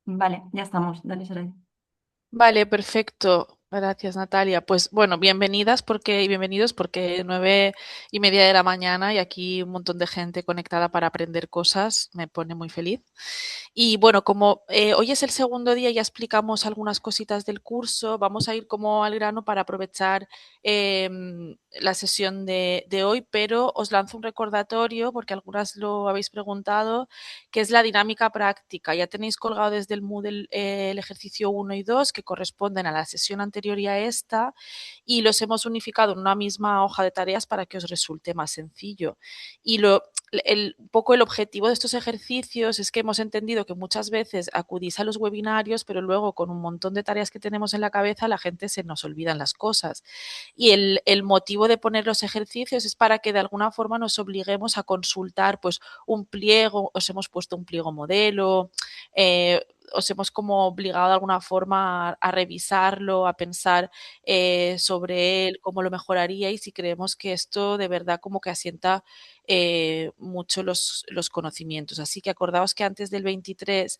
Vale, ya estamos. Dale, Saray. Vale, perfecto. Gracias, Natalia. Pues bueno, bienvenidas y bienvenidos porque 9:30 de la mañana y aquí un montón de gente conectada para aprender cosas. Me pone muy feliz. Y bueno, como hoy es el segundo día y ya explicamos algunas cositas del curso, vamos a ir como al grano para aprovechar la sesión de hoy, pero os lanzo un recordatorio porque algunas lo habéis preguntado, que es la dinámica práctica. Ya tenéis colgado desde el Moodle el ejercicio 1 y 2 que corresponden a la sesión anterior y a esta, y los hemos unificado en una misma hoja de tareas para que os resulte más sencillo. Y un poco el objetivo de estos ejercicios es que hemos entendido que muchas veces acudís a los webinarios, pero luego con un montón de tareas que tenemos en la cabeza, la gente se nos olvidan las cosas. Y el motivo de poner los ejercicios es para que de alguna forma nos obliguemos a consultar pues un pliego, os hemos puesto un pliego modelo, os hemos como obligado de alguna forma a revisarlo, a pensar sobre él, cómo lo mejoraríais, y creemos que esto de verdad como que asienta mucho los conocimientos. Así que acordaos que antes del 23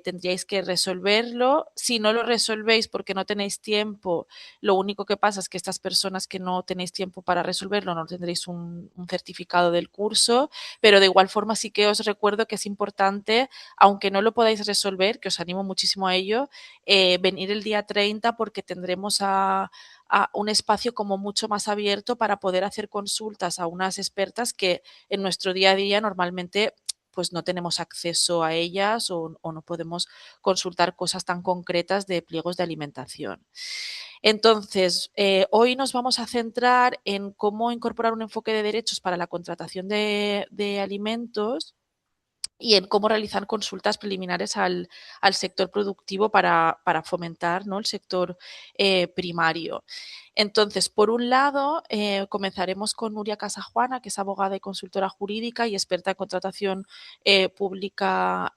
tendríais que resolverlo. Si no lo resolvéis porque no tenéis tiempo, lo único que pasa es que estas personas que no tenéis tiempo para resolverlo no tendréis un certificado del curso, pero de igual forma sí que os recuerdo que es importante, aunque no lo podáis resolver, que os animo muchísimo a ello, venir el día 30 porque tendremos a un espacio como mucho más abierto para poder hacer consultas a unas expertas que en nuestro día a día normalmente pues no tenemos acceso a ellas o no podemos consultar cosas tan concretas de pliegos de alimentación. Entonces, hoy nos vamos a centrar en cómo incorporar un enfoque de derechos para la contratación de alimentos y en cómo realizar consultas preliminares al sector productivo para fomentar, ¿no?, el sector primario. Entonces, por un lado, comenzaremos con Nuria Casajuana, que es abogada y consultora jurídica y experta en contratación pública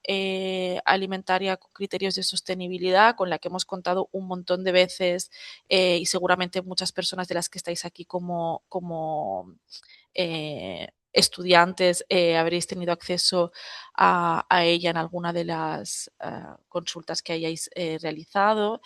alimentaria con criterios de sostenibilidad, con la que hemos contado un montón de veces y seguramente muchas personas de las que estáis aquí como estudiantes habréis tenido acceso a ella en alguna de las consultas que hayáis realizado.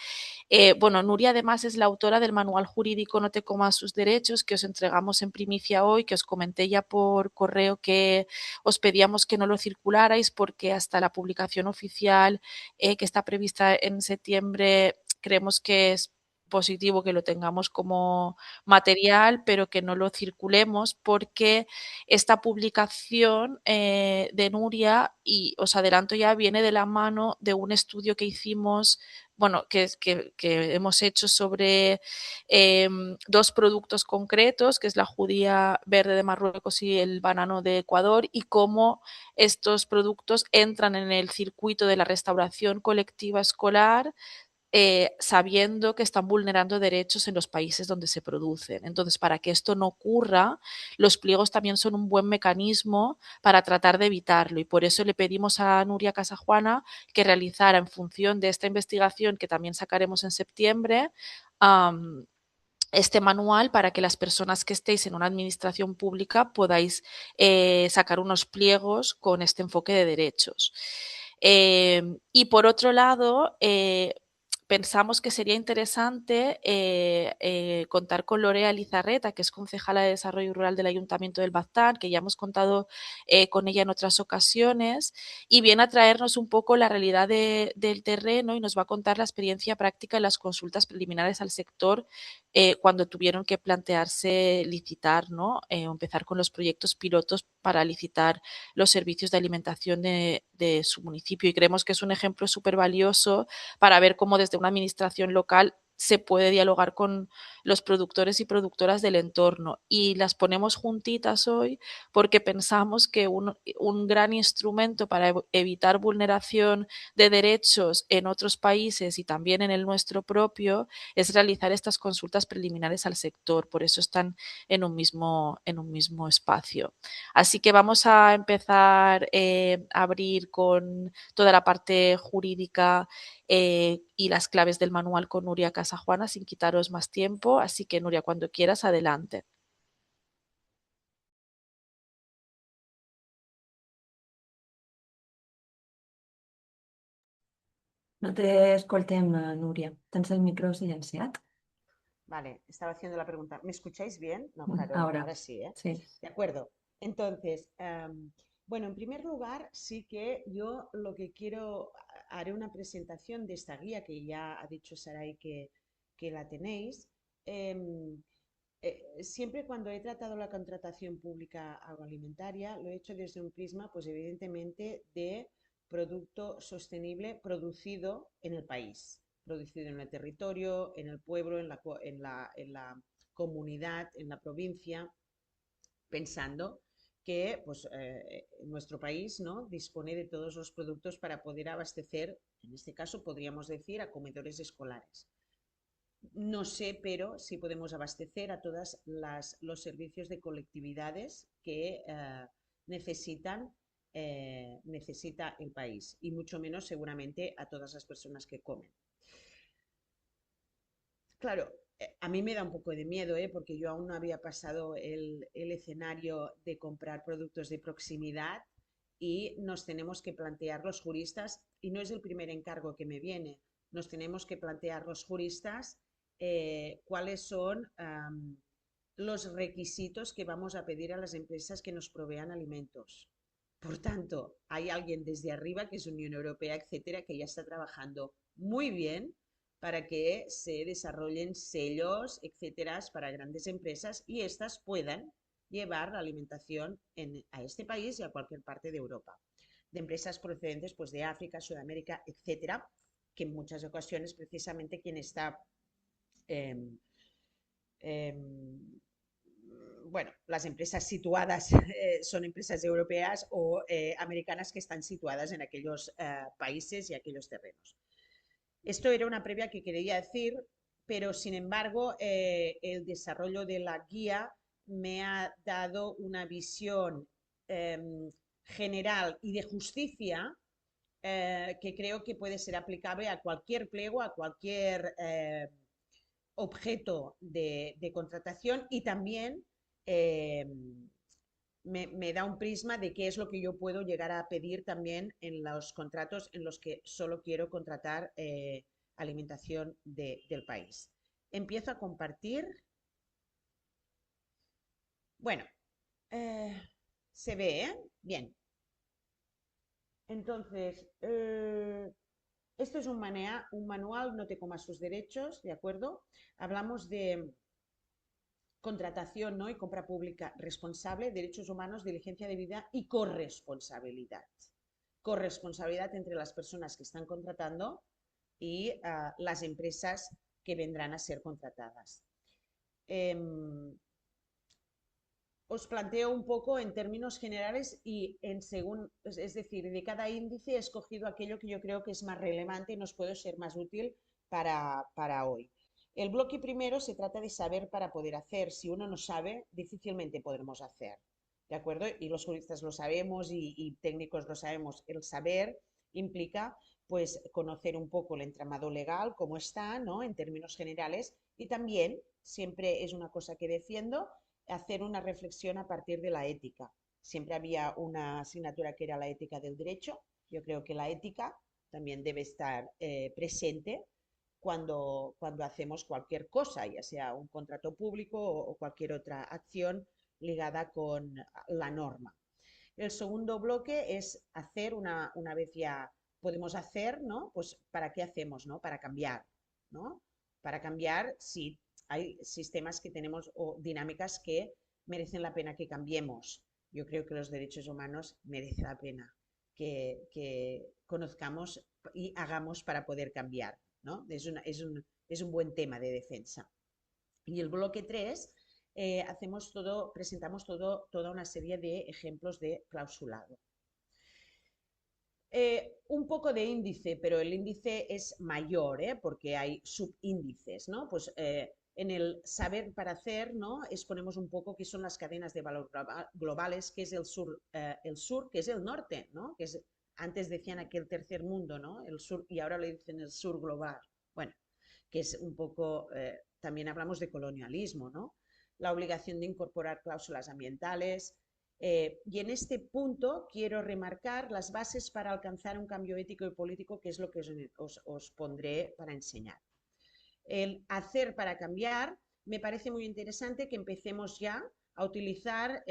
Bueno, Nuria además es la autora del manual jurídico No te comas sus derechos, que os entregamos en primicia hoy, que os comenté ya por correo que os pedíamos que no lo circularais porque hasta la publicación oficial que está prevista en septiembre creemos que es positivo que lo tengamos como material, pero que no lo circulemos porque esta publicación de Nuria, y os adelanto ya, viene de la mano de un estudio que hicimos, bueno, que hemos hecho sobre dos productos concretos, que es la judía verde de Marruecos y el banano de Ecuador, y cómo estos productos entran en el circuito de la restauración colectiva escolar sabiendo que están vulnerando derechos en los países donde se producen. Entonces, para que esto no ocurra, los pliegos también son un buen mecanismo para tratar de evitarlo. Y por eso le pedimos a Nuria Casajuana que realizara, en función de esta investigación que también sacaremos en septiembre, este manual para que las personas que estéis en una administración pública podáis sacar unos pliegos con este enfoque de derechos. Y por otro lado, pensamos que sería interesante contar con Lorea Lizarreta, que es concejala de Desarrollo Rural del Ayuntamiento del Baztán, que ya hemos contado con ella en otras ocasiones, y viene a traernos un poco la realidad del terreno y nos va a contar la experiencia práctica en las consultas preliminares al sector cuando tuvieron que plantearse licitar, ¿no? O empezar con los proyectos pilotos para licitar los servicios de alimentación de su municipio. Y creemos que es un ejemplo súper valioso para ver cómo desde una administración local se puede dialogar con los productores y productoras del entorno. Y las ponemos juntitas hoy porque pensamos que un gran instrumento para evitar vulneración de derechos en otros países y también en el nuestro propio es realizar estas consultas preliminares al sector. Por eso están en un mismo espacio. Así que vamos a empezar a abrir con toda la parte jurídica y las claves del manual con Nuria Casajuana sin quitaros más tiempo. Así que, Nuria, cuando quieras, adelante. No te escoltem, Núria. Tens el micro silenciat? Vale, estaba haciendo la pregunta. ¿Me escucháis bien? No, claro, no, Ahora, ahora sí, ¿eh? sí. De acuerdo. Entonces, bueno, en primer lugar, sí que yo lo que quiero, haré una presentación de esta guía que ya ha dicho Saray que la tenéis. Em, Siempre cuando he tratado la contratación pública agroalimentaria, lo he hecho desde un prisma, pues evidentemente, de producto sostenible producido en el país, producido en el territorio, en el pueblo, en la comunidad, en la provincia, pensando que pues, nuestro país, ¿no?, dispone de todos los productos para poder abastecer, en este caso podríamos decir, a comedores escolares. No sé, pero si podemos abastecer a todos los servicios de colectividades que necesita el país y mucho menos seguramente a todas las personas que comen. Claro, a mí me da un poco de miedo, porque yo aún no había pasado el escenario de comprar productos de proximidad y nos tenemos que plantear los juristas, y no es el primer encargo que me viene, nos tenemos que plantear los juristas cuáles son los requisitos que vamos a pedir a las empresas que nos provean alimentos. Por tanto, hay alguien desde arriba, que es Unión Europea, etcétera, que ya está trabajando muy bien para que se desarrollen sellos, etcétera, para grandes empresas y éstas puedan llevar la alimentación a este país y a cualquier parte de Europa. De empresas procedentes pues, de África, Sudamérica, etcétera, que en muchas ocasiones precisamente quien está eh, eh, bueno, las empresas situadas son empresas europeas o americanas que están situadas en aquellos países y aquellos terrenos. Esto era una previa que quería decir, pero sin embargo el desarrollo de la guía me ha dado una visión eh, general y de justicia que creo que puede ser aplicable a cualquier pliego, a cualquier objeto de contratación y también eh, me da un prisma de qué es lo que yo puedo llegar a pedir también en los contratos en los que solo quiero contratar alimentación del país. Empiezo a compartir. Bueno, eh, se ve, ¿eh? Bien. Entonces, esto es un manual, no te comas sus derechos, ¿de acuerdo? Hablamos de contratación, ¿no?, y compra pública responsable, derechos humanos, diligencia debida y corresponsabilidad. Corresponsabilidad entre las personas que están contratando y las empresas que vendrán a ser contratadas. Eh, Os planteo un poco en términos generales y es decir, de cada índice he escogido aquello que yo creo que es más relevante y nos puede ser más útil para hoy. El bloque primero se trata de saber para poder hacer. Si uno no sabe, difícilmente podremos hacer. ¿De acuerdo? Y los juristas lo sabemos y técnicos lo sabemos. El saber implica pues conocer un poco el entramado legal, cómo está, ¿no?, en términos generales, y también, siempre es una cosa que defiendo, hacer una reflexión a partir de la ética. Siempre había una asignatura que era la ética del derecho. Yo creo que la ética también debe estar presente cuando hacemos cualquier cosa, ya sea un contrato público o cualquier otra acción ligada con la norma. El segundo bloque es hacer, una vez ya podemos hacer, ¿no?, pues ¿para qué hacemos? ¿No? Para cambiar, ¿no? Para cambiar si hay sistemas que tenemos o dinámicas que merecen la pena que cambiemos. Yo creo que los derechos humanos merece la pena que conozcamos y hagamos para poder cambiar, ¿no? Es un buen tema de defensa. Y el bloque 3 presentamos toda una serie de ejemplos de clausulado. Un poco de índice, pero el índice es mayor, porque hay subíndices, ¿no? Pues en el saber para hacer, ¿no?, exponemos un poco qué son las cadenas de valor globales, qué es el sur, que es el norte, ¿no? Que es, antes decían aquel tercer mundo, ¿no?, el sur, y ahora le dicen el sur global. Bueno, que es un poco, también hablamos de colonialismo, ¿no? La obligación de incorporar cláusulas ambientales, Y en este punto quiero remarcar las bases para alcanzar un cambio ético y político, que es lo que os pondré para enseñar. El hacer para cambiar, me parece muy interesante que empecemos ya a utilizar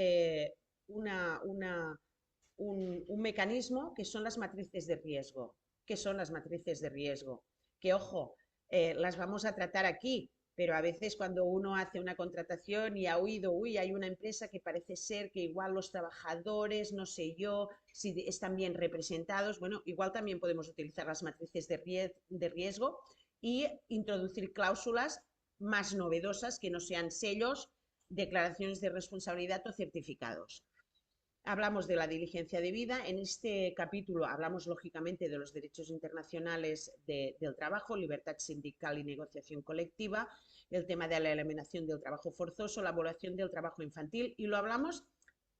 un mecanismo que son las matrices de riesgo. ¿Qué son las matrices de riesgo? Que, ojo, las vamos a tratar aquí, pero a veces cuando uno hace una contratación y ha oído, uy, hay una empresa que parece ser que igual los trabajadores, no sé yo, si están bien representados, bueno, igual también podemos utilizar las matrices de riesgo y introducir cláusulas más novedosas que no sean sellos, declaraciones de responsabilidad o certificados. Hablamos de la diligencia debida. En este capítulo hablamos lógicamente de los derechos internacionales del trabajo, libertad sindical y negociación colectiva, el tema de la eliminación del trabajo forzoso, la evaluación del trabajo infantil, y lo hablamos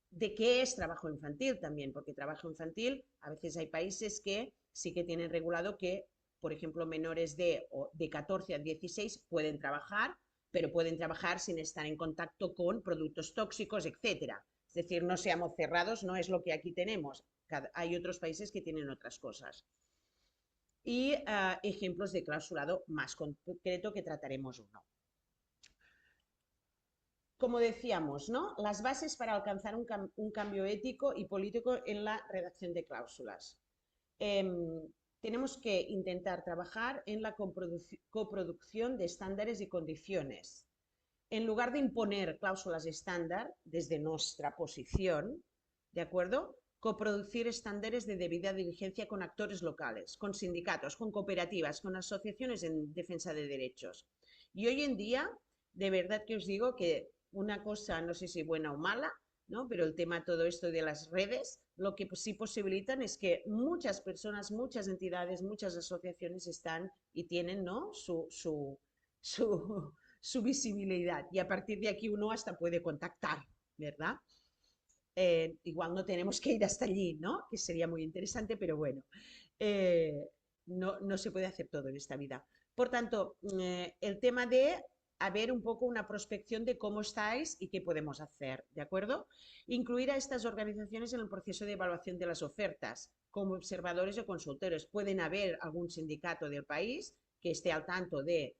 de qué es trabajo infantil también, porque trabajo infantil a veces hay países que sí que tienen regulado que, por ejemplo, menores de 14 a 16 pueden trabajar, pero pueden trabajar sin estar en contacto con productos tóxicos, etcétera. Es decir, no seamos cerrados, no es lo que aquí tenemos. Hay otros países que tienen otras cosas. Y ejemplos de clausulado más concreto que trataremos uno. Como decíamos, ¿no? Las bases para alcanzar un cambio ético y político en la redacción de cláusulas. Tenemos que intentar trabajar en la coproducción de estándares y condiciones. En lugar de imponer cláusulas estándar desde nuestra posición, ¿de acuerdo? Coproducir estándares de debida diligencia con actores locales, con sindicatos, con cooperativas, con asociaciones en defensa de derechos. Y hoy en día, de verdad que os digo que una cosa, no sé si buena o mala, ¿no? Pero el tema todo esto de las redes, lo que sí posibilitan es que muchas personas, muchas entidades, muchas asociaciones están y tienen, ¿no? su visibilidad, y a partir de aquí uno hasta puede contactar, ¿verdad? Igual no tenemos que ir hasta allí, ¿no? Que sería muy interesante, pero bueno, no se puede hacer todo en esta vida. Por tanto, el tema de haber un poco una prospección de cómo estáis y qué podemos hacer, ¿de acuerdo? Incluir a estas organizaciones en el proceso de evaluación de las ofertas, como observadores o consultores. Pueden haber algún sindicato del país que esté al tanto de,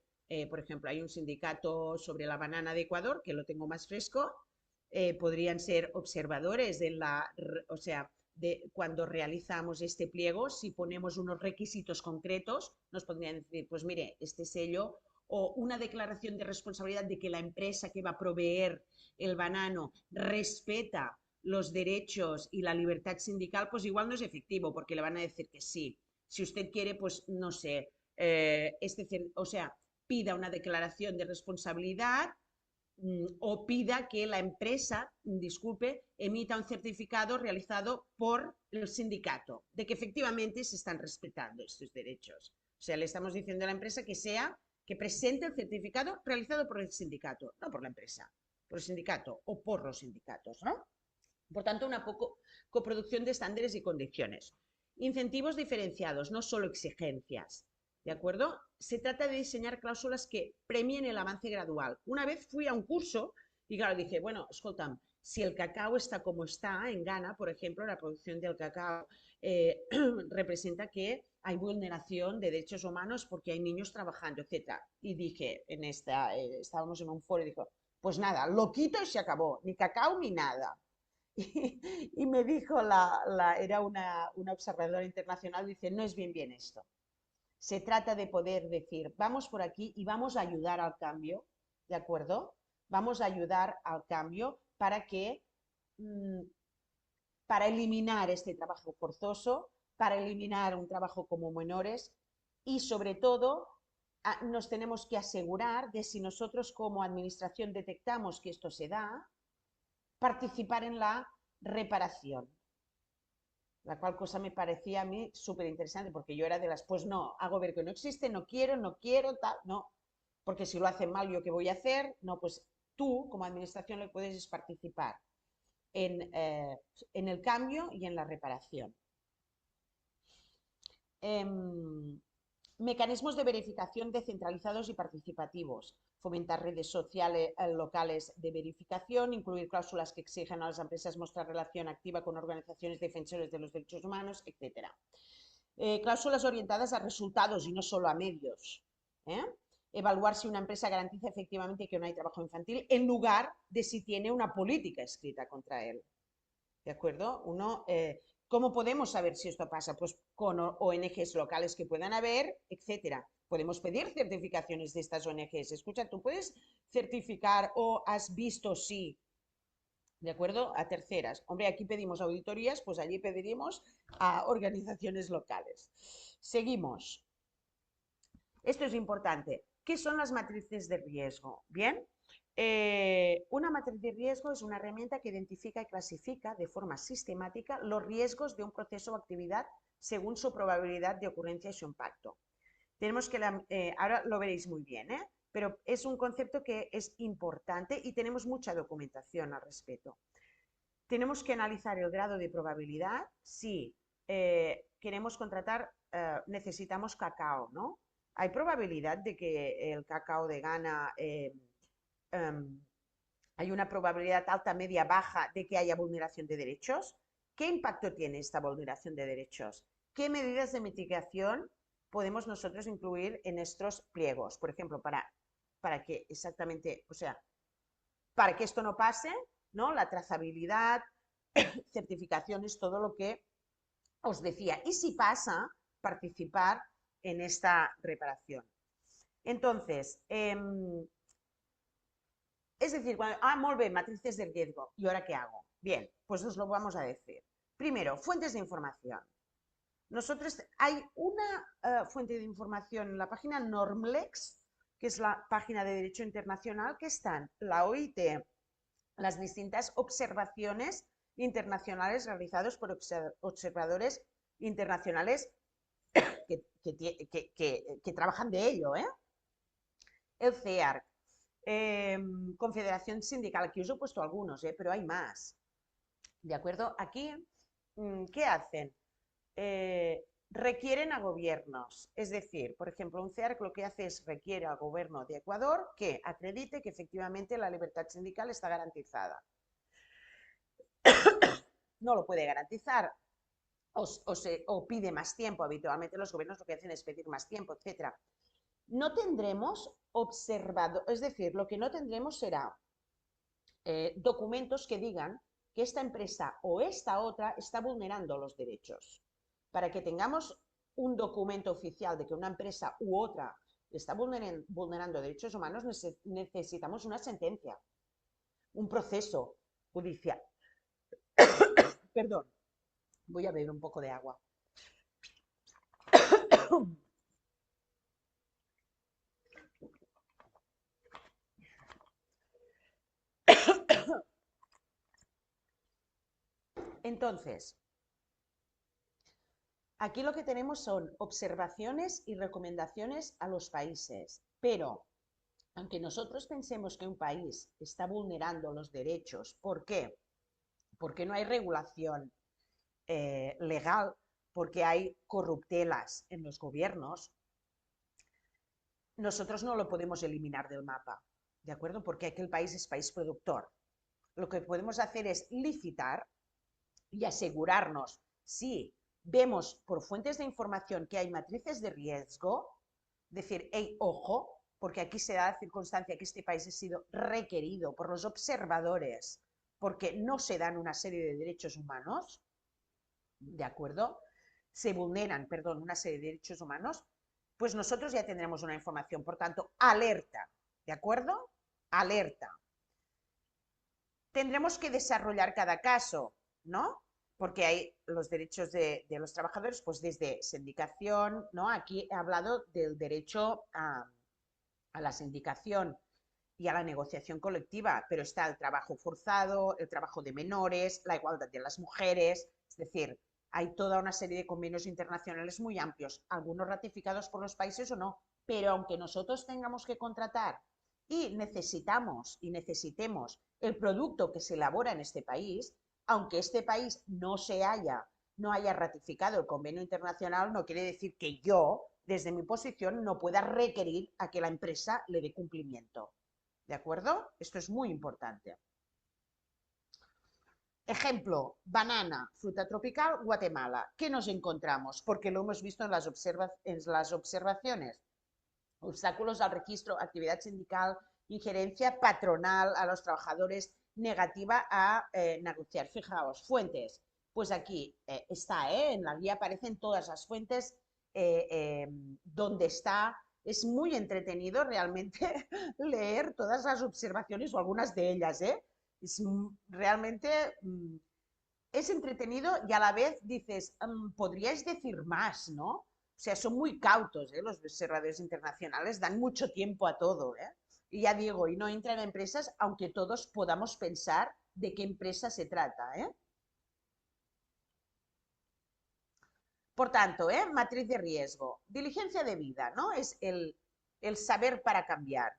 por ejemplo, hay un sindicato sobre la banana de Ecuador, que lo tengo más fresco, podrían ser observadores de o sea, cuando realizamos este pliego, si ponemos unos requisitos concretos, nos podrían decir, pues mire, este sello o una declaración de responsabilidad de que la empresa que va a proveer el banano respeta los derechos y la libertad sindical, pues igual no es efectivo, porque le van a decir que sí. Si usted quiere, pues no sé, o sea, pida una declaración de responsabilidad o pida que la empresa, disculpe, emita un certificado realizado por el sindicato de que efectivamente se están respetando estos derechos. O sea, le estamos diciendo a la empresa que presente el certificado realizado por el sindicato, no por la empresa, por el sindicato o por los sindicatos, ¿no? Por tanto, una coproducción de estándares y condiciones. Incentivos diferenciados, no solo exigencias. ¿De acuerdo? Se trata de diseñar cláusulas que premien el avance gradual. Una vez fui a un curso y claro, dije, bueno, escolta'm, si el cacao está como está en Ghana, por ejemplo, la producción del cacao representa que hay vulneración de derechos humanos porque hay niños trabajando, etc. Y dije, estábamos en un foro y dijo, pues nada, lo quito y se acabó, ni cacao ni nada. Y me dijo, era una observadora internacional, dice, no es bien esto. Se trata de poder decir, vamos por aquí y vamos a ayudar al cambio, ¿de acuerdo? Vamos a ayudar al cambio para para eliminar este trabajo forzoso, para eliminar un trabajo como menores y sobre todo nos tenemos que asegurar de si nosotros como administración detectamos que esto se da, participar en la reparación. La cual cosa me parecía a mí súper interesante, porque yo era de las, pues no, hago ver que no existe, no quiero, tal, no. Porque si lo hacen mal, ¿yo qué voy a hacer? No, pues tú, como administración, le puedes participar en el cambio y en la reparación. Mecanismos de verificación descentralizados y participativos. Fomentar redes sociales locales de verificación, incluir cláusulas que exigen a las empresas mostrar relación activa con organizaciones defensores de los derechos humanos, etc. Cláusulas orientadas a resultados y no solo a medios. Evaluar si una empresa garantiza efectivamente que no hay trabajo infantil en lugar de si tiene una política escrita contra él. ¿De acuerdo? ¿Cómo podemos saber si esto pasa? Pues con ONGs locales que puedan haber, etcétera. Podemos pedir certificaciones de estas ONGs. Escucha, tú puedes certificar o has visto si, ¿de acuerdo? A terceras. Hombre, aquí pedimos auditorías, pues allí pediremos a organizaciones locales. Seguimos. Esto es importante. ¿Qué son las matrices de riesgo? Bien. Una matriz de riesgo es una herramienta que identifica y clasifica de forma sistemática los riesgos de un proceso o actividad según su probabilidad de ocurrencia y su impacto. Tenemos que, ahora lo veréis muy bien, pero es un concepto que es importante y tenemos mucha documentación al respecto. Tenemos que analizar el grado de probabilidad si queremos contratar, necesitamos cacao, ¿no? ¿Hay probabilidad de que el cacao de Ghana hay una probabilidad alta, media, baja de que haya vulneración de derechos? ¿Qué impacto tiene esta vulneración de derechos? ¿Qué medidas de mitigación podemos nosotros incluir en estos pliegos? Por ejemplo, para que exactamente, o sea, para que esto no pase, ¿no? La trazabilidad, certificaciones, todo lo que os decía. Y si pasa, participar en esta reparación. Entonces, es decir, molt bé, matrices de riesgo. ¿Y ahora qué hago? Bien, pues os lo vamos a decir. Primero, fuentes de información. Nosotros, hay una fuente de información en la página Normlex, que es la página de Derecho Internacional, que están la OIT, las distintas observaciones internacionales realizadas por observadores internacionales que trabajan de ello, el CEARC, Confederación Sindical, aquí os he puesto algunos, pero hay más. ¿De acuerdo? Aquí, ¿qué hacen? Requieren a gobiernos, es decir, por ejemplo, un CEARC lo que hace es requiere al gobierno de Ecuador que acredite que efectivamente la libertad sindical está garantizada. No lo puede garantizar o pide más tiempo. Habitualmente los gobiernos lo que hacen es pedir más tiempo, etc. No tendremos observado, es decir, lo que no tendremos será documentos que digan que esta empresa o esta otra está vulnerando los derechos. Para que tengamos un documento oficial de que una empresa u otra está vulnerando derechos humanos, necesitamos una sentencia, un proceso judicial. Perdón, voy a beber un poco de agua. Entonces, aquí lo que tenemos son observaciones y recomendaciones a los países, pero aunque nosotros pensemos que un país está vulnerando los derechos, ¿por qué? Porque no hay regulación legal, porque hay corruptelas en los gobiernos, nosotros no lo podemos eliminar del mapa, ¿de acuerdo? Porque aquel país es país productor. Lo que podemos hacer es licitar y asegurarnos si vemos por fuentes de información que hay matrices de riesgo, decir, hey, ojo, porque aquí se da la circunstancia que este país ha sido requerido por los observadores porque no se dan una serie de derechos humanos, ¿de acuerdo? Se vulneran, perdón, una serie de derechos humanos, pues nosotros ya tendremos una información. Por tanto, alerta, ¿de acuerdo? Alerta. Tendremos que desarrollar cada caso, ¿no? Porque hay los derechos de los trabajadores, pues desde sindicación, ¿no? Aquí he hablado del derecho a la sindicación y a la negociación colectiva, pero está el trabajo forzado, el trabajo de menores, la igualdad de las mujeres, es decir, hay toda una serie de convenios internacionales muy amplios, algunos ratificados por los países o no, pero aunque nosotros tengamos que contratar y necesitemos el producto que se elabora en este país, aunque este país no se haya no haya ratificado el convenio internacional no quiere decir que yo, desde mi posición, no pueda requerir a que la empresa le dé cumplimiento. ¿De acuerdo? Esto es muy importante. Ejemplo, banana, fruta tropical, Guatemala. ¿Qué nos encontramos? Porque lo hemos visto en las observaciones. Obstáculos al registro, actividad sindical, injerencia patronal a los trabajadores, negativa a negociar. Fijaos, fuentes. Pues aquí está, en la guía aparecen todas las fuentes donde está. Es muy entretenido realmente leer todas las observaciones o algunas de ellas. Es realmente es entretenido y a la vez dices, podríais decir más, ¿no? O sea, son muy cautos, los observadores internacionales, dan mucho tiempo a todo, ¿eh? Y ya digo, y no entran en empresas, aunque todos podamos pensar de qué empresa se trata, ¿eh? Por tanto, matriz de riesgo, diligencia de vida, ¿no? Es el saber para cambiar.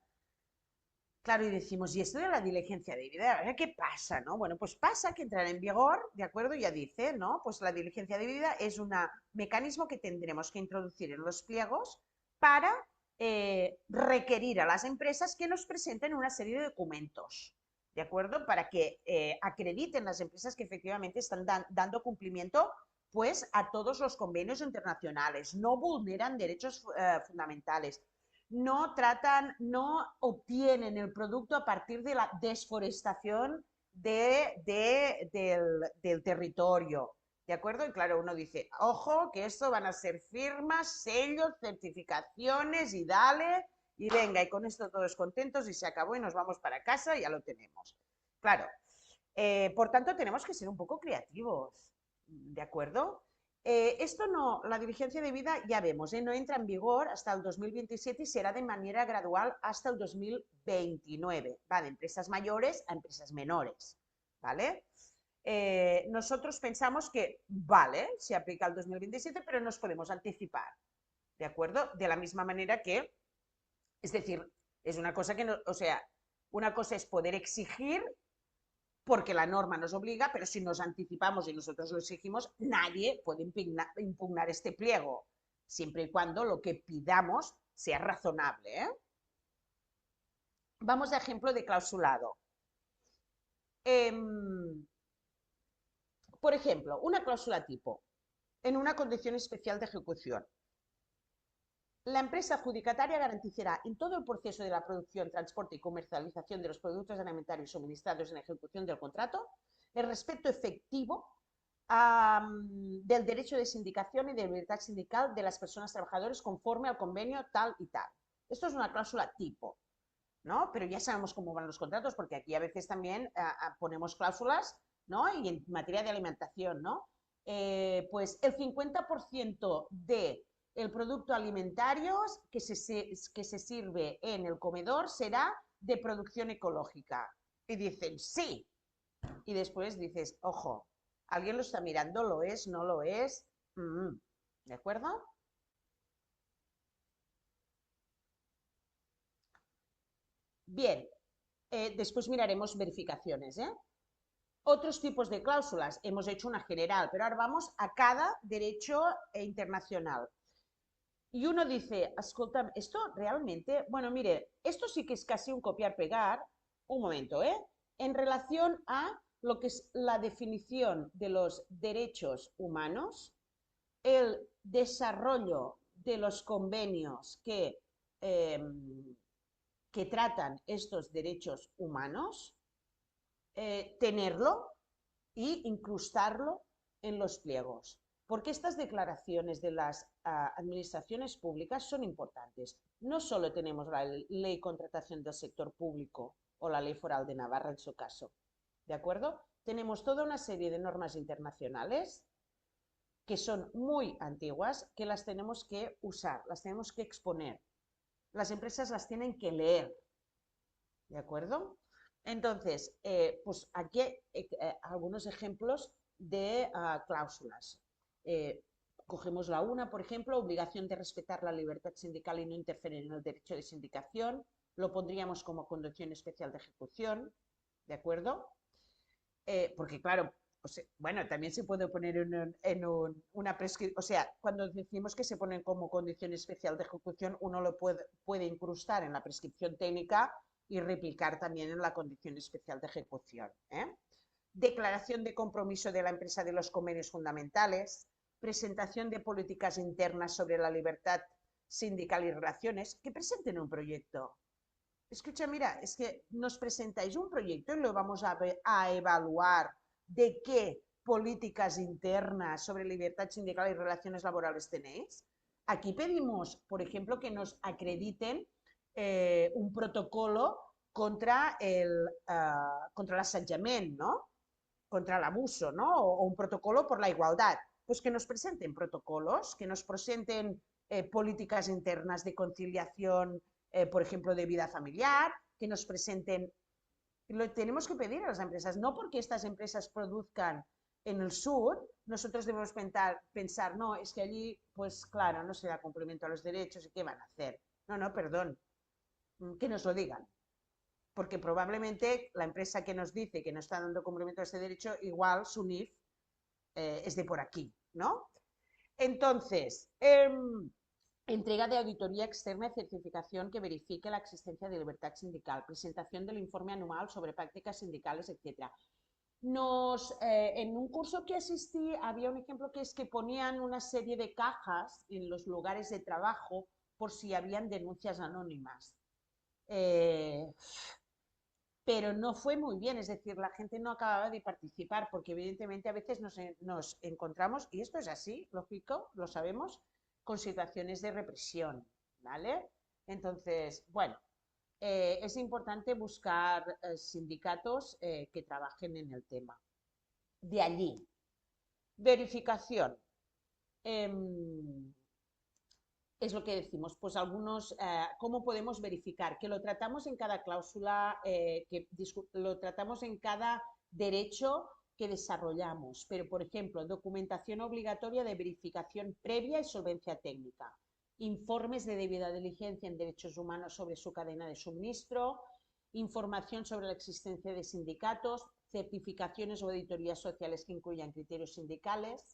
Claro, y decimos, ¿y esto de la diligencia de vida? ¿Qué pasa, no? Bueno, pues pasa que entrará en vigor, ¿de acuerdo? Ya dice, ¿no? Pues la diligencia de vida es un mecanismo que tendremos que introducir en los pliegos para requerir a las empresas que nos presenten una serie de documentos, ¿de acuerdo? Para que acrediten las empresas que efectivamente están dando cumplimiento pues a todos los convenios internacionales, no vulneran derechos fundamentales, no tratan, no obtienen el producto a partir de la desforestación del territorio. ¿De acuerdo? Y claro, uno dice, ojo, que esto van a ser firmas, sellos, certificaciones y dale, y venga, y con esto todos contentos y se acabó y nos vamos para casa y ya lo tenemos. Claro, por tanto tenemos que ser un poco creativos, ¿de acuerdo? Esto no, la diligencia de vida ya vemos, no entra en vigor hasta el 2027 y será de manera gradual hasta el 2029, va de empresas mayores a empresas menores, ¿vale? Nosotros pensamos que, vale, se aplica el 2027, pero nos podemos anticipar, ¿de acuerdo? De la misma manera que, es decir, es una cosa que, no, o sea, una cosa es poder exigir porque la norma nos obliga, pero si nos anticipamos y nosotros lo exigimos, nadie puede impugnar este pliego, siempre y cuando lo que pidamos sea razonable, ¿eh? Vamos a ejemplo de clausulado. Por ejemplo, una cláusula tipo, en una condición especial de ejecución. La empresa adjudicataria garantizará en todo el proceso de la producción, transporte y comercialización de los productos alimentarios suministrados en ejecución del contrato el respeto efectivo del derecho de sindicación y de libertad sindical de las personas trabajadoras conforme al convenio tal y tal. Esto es una cláusula tipo, ¿no? Pero ya sabemos cómo van los contratos porque aquí a veces también ponemos cláusulas, ¿no? Y en materia de alimentación, ¿no? Pues el 50% de el producto alimentario que se sirve en el comedor será de producción ecológica. Y dicen, sí. Y después dices, ojo, ¿alguien lo está mirando? ¿Lo es? ¿No lo es? ¿De acuerdo? Bien, después miraremos verificaciones, ¿eh? Otros tipos de cláusulas. Hemos hecho una general, pero ahora vamos a cada derecho internacional. Y uno dice, escolta, esto realmente, bueno, mire, esto sí que es casi un copiar-pegar, un momento, en relación a lo que es la definición de los derechos humanos, el desarrollo de los convenios que tratan estos derechos humanos, tenerlo e incrustarlo en los pliegos. Porque estas declaraciones de las administraciones públicas son importantes. No solo tenemos la ley de contratación del sector público o la ley foral de Navarra en su caso, ¿de acuerdo? Tenemos toda una serie de normas internacionales que son muy antiguas, que las tenemos que usar, las tenemos que exponer. Las empresas las tienen que leer, ¿de acuerdo? Entonces, pues aquí algunos ejemplos de cláusulas. Cogemos la una, por ejemplo, obligación de respetar la libertad sindical y no interferir en el derecho de sindicación. Lo pondríamos como condición especial de ejecución, ¿de acuerdo? Porque, claro, O sea, bueno, también se puede poner una prescripción, o sea, cuando decimos que se ponen como condición especial de ejecución, uno lo puede incrustar en la prescripción técnica y replicar también en la condición especial de ejecución, ¿eh? Declaración de compromiso de la empresa de los convenios fundamentales, presentación de políticas internas sobre la libertad sindical y relaciones, que presenten un proyecto. Escucha, mira, es que nos presentáis un proyecto y lo vamos a evaluar de qué políticas internas sobre libertad sindical y relaciones laborales tenéis. Aquí pedimos, por ejemplo, que nos acrediten un protocolo contra l'assetjament, ¿no? Contra el abuso, ¿no? O un protocolo por la igualdad. Pues que nos presenten protocolos, que nos presenten políticas internas de conciliación, por ejemplo, de vida familiar, que nos presenten. Lo tenemos que pedir a las empresas, no porque estas empresas produzcan en el sur, nosotros debemos pensar, no, es que allí, pues claro, no se da cumplimiento a los derechos y ¿qué van a hacer? No, no, perdón, que nos lo digan, porque probablemente la empresa que nos dice que no está dando cumplimiento a este derecho, igual su NIF es de por aquí, ¿no? Entonces, entrega de auditoría externa y certificación que verifique la existencia de libertad sindical, presentación del informe anual sobre prácticas sindicales, etc. En un curso que asistí había un ejemplo que es que ponían una serie de cajas en los lugares de trabajo por si habían denuncias anónimas. Pero no fue muy bien, es decir, la gente no acababa de participar porque evidentemente a veces nos encontramos, y esto es así, lógico, lo sabemos, con situaciones de represión, ¿vale? Entonces, bueno, es importante buscar sindicatos que trabajen en el tema. De allí, verificación. Es lo que decimos, pues ¿cómo podemos verificar? Que lo tratamos en cada cláusula, lo tratamos en cada derecho que desarrollamos, pero por ejemplo, documentación obligatoria de verificación previa y solvencia técnica, informes de debida diligencia en derechos humanos sobre su cadena de suministro, información sobre la existencia de sindicatos, certificaciones o auditorías sociales que incluyan criterios sindicales,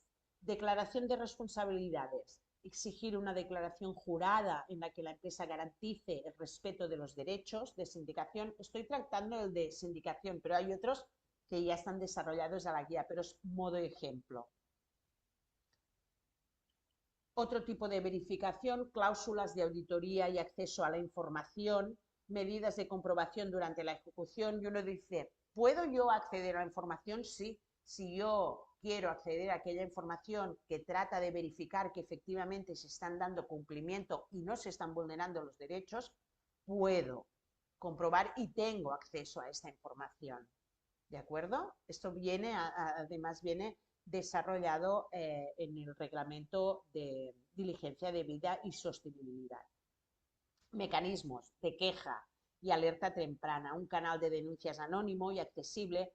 declaración de responsabilidades, exigir una declaración jurada en la que la empresa garantice el respeto de los derechos de sindicación. Estoy tratando el de sindicación, pero hay otros que ya están desarrollados a la guía, pero es modo ejemplo. Otro tipo de verificación, cláusulas de auditoría y acceso a la información, medidas de comprobación durante la ejecución. Y uno dice, ¿puedo yo acceder a la información? Sí. Si yo quiero acceder a aquella información que trata de verificar que efectivamente se están dando cumplimiento y no se están vulnerando los derechos, puedo comprobar y tengo acceso a esta información. ¿De acuerdo? Esto además viene desarrollado en el reglamento de diligencia debida y sostenibilidad. Mecanismos de queja y alerta temprana, un canal de denuncias anónimo y accesible.